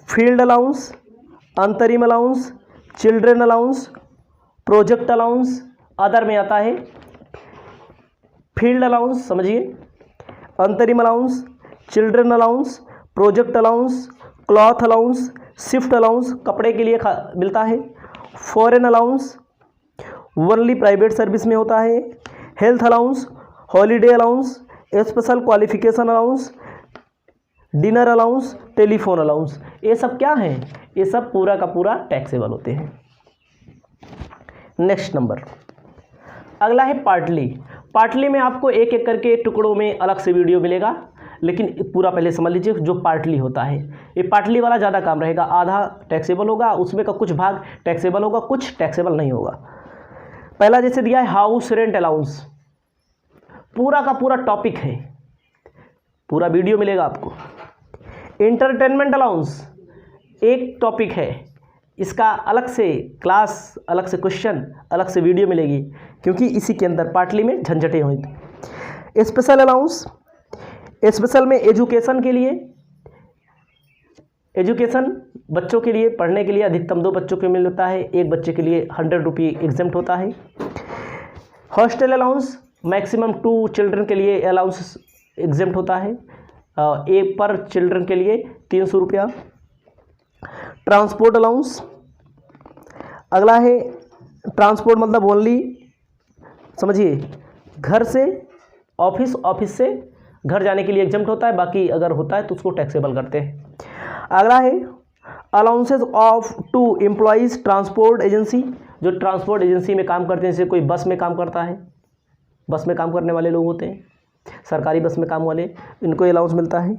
Speaker 1: फील्ड अलाउंस, अंतरिम allowance, children allowance, project allowance, other में आता है फील्ड अलाउंस, समझिए, अंतरिम allowance, children allowance, project allowance, cloth allowance, shift allowance, कपड़े के लिए मिलता है, foreign allowance, only private service में होता है, health allowance, holiday allowance, special qualification allowance, dinner allowance, telephone allowance. ये सब क्या हैं? ये सब पूरा का पूरा टैक्सेबल होते हैं। नेक्स्ट नंबर अगला है पार्टली। पार्टली में आपको एक एक करके टुकड़ों में अलग से वीडियो मिलेगा, लेकिन पूरा पहले समझ लीजिए जो पार्टली होता है। ये पार्टली वाला ज़्यादा काम रहेगा, आधा टैक्सेबल होगा, उसमें का कुछ भाग टैक्सेबल होगा, कुछ टैक्सेबल नहीं होगा। पहला जैसे दिया है हाउस रेंट अलाउंस, पूरा का पूरा टॉपिक है, पूरा वीडियो मिलेगा आपको। इंटरटेनमेंट अलाउंस एक टॉपिक है, इसका अलग से क्लास, अलग से क्वेश्चन, अलग से वीडियो मिलेगी, क्योंकि इसी के अंदर पार्टली में झंझटें हुई थी। स्पेशल अलाउंस, स्पेशल में एजुकेशन के लिए, एजुकेशन बच्चों के लिए पढ़ने के लिए अधिकतम 2 बच्चों के मिलता है, एक बच्चे के लिए 100 रुपये एग्जेम्प्ट होता है। हॉस्टल अलाउंस मैक्सिमम 2 चिल्ड्रन के लिए अलाउंस एग्जेम्प्ट होता है, एक पर चिल्ड्रन के लिए 300 रुपया। ट्रांसपोर्ट अलाउंस, अगला है ट्रांसपोर्ट मतलब ओनली, समझिए, घर से ऑफिस, ऑफिस से घर जाने के लिए एग्जम्प्ट होता है, बाकी अगर होता है तो उसको टैक्सेबल करते हैं। अगला है allowances of to employees transport agency, जो ट्रांसपोर्ट एजेंसी में काम करते हैं, जैसे कोई बस में काम करता है, बस में काम करने वाले लोग होते हैं, सरकारी बस में काम वाले, इनको अलाउंस मिलता है।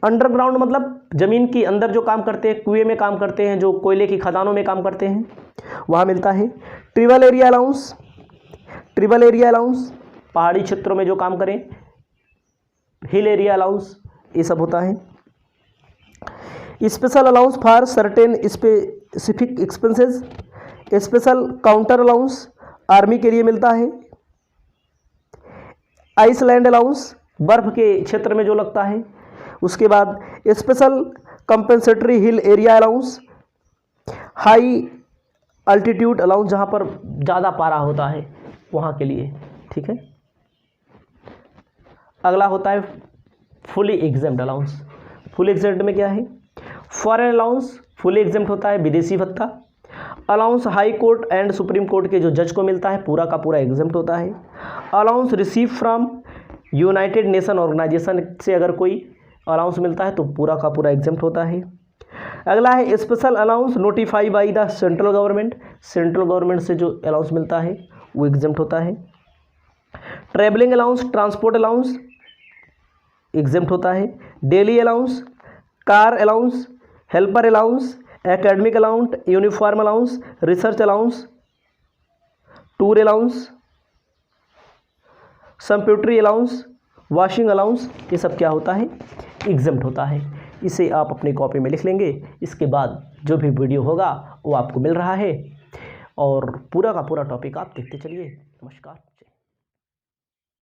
Speaker 1: अंडरग्राउंड मतलब ज़मीन के अंदर जो काम करते हैं, कुएं में काम करते हैं, जो कोयले की खदानों में काम करते हैं, वहाँ मिलता है। ट्रिबल एरिया अलाउंस, ट्रिबल एरिया अलाउंस पहाड़ी क्षेत्रों में जो काम करें, हिल एरिया अलाउंस, ये सब होता है। Special allowance for certain specific expenses, special counter allowance army के लिए मिलता है। आइसलैंड अलाउंस बर्फ के क्षेत्र में जो लगता है। उसके बाद special compensatory hill area allowance, high altitude allowance जहाँ पर ज़्यादा पारा होता है वहाँ के लिए, ठीक है। अगला होता है fully exempt allowance. Fully exempt में क्या है? फॉरेन अलाउंस फुली एग्जेम्प्ट होता है, विदेशी भत्ता। Allowance high court and supreme court के जो जज को मिलता है, पूरा का पूरा एग्जेम्प्ट होता है। Allowance receive from united nation organisation से अगर कोई अलाउंस मिलता है तो पूरा का पूरा एग्जेम्प्ट होता है। अगला है special allowance notify by the central government, central government से जो अलाउंस मिलता है वो एग्जेम्प्ट होता है। Travelling allowance, transport allowance exempt होता है। Daily allowance, car allowance, helper allowance, academic allowance, uniform allowance, research allowance, tour allowance, कंप्यूटरी अलाउंस, वॉशिंग अलाउंस, ये सब क्या होता है? एग्जेम्प्ट होता है। इसे आप अपनी कॉपी में लिख लेंगे। इसके बाद जो भी वीडियो होगा वो आपको मिल रहा है, और पूरा का पूरा टॉपिक आप देखते चलिए। नमस्कार।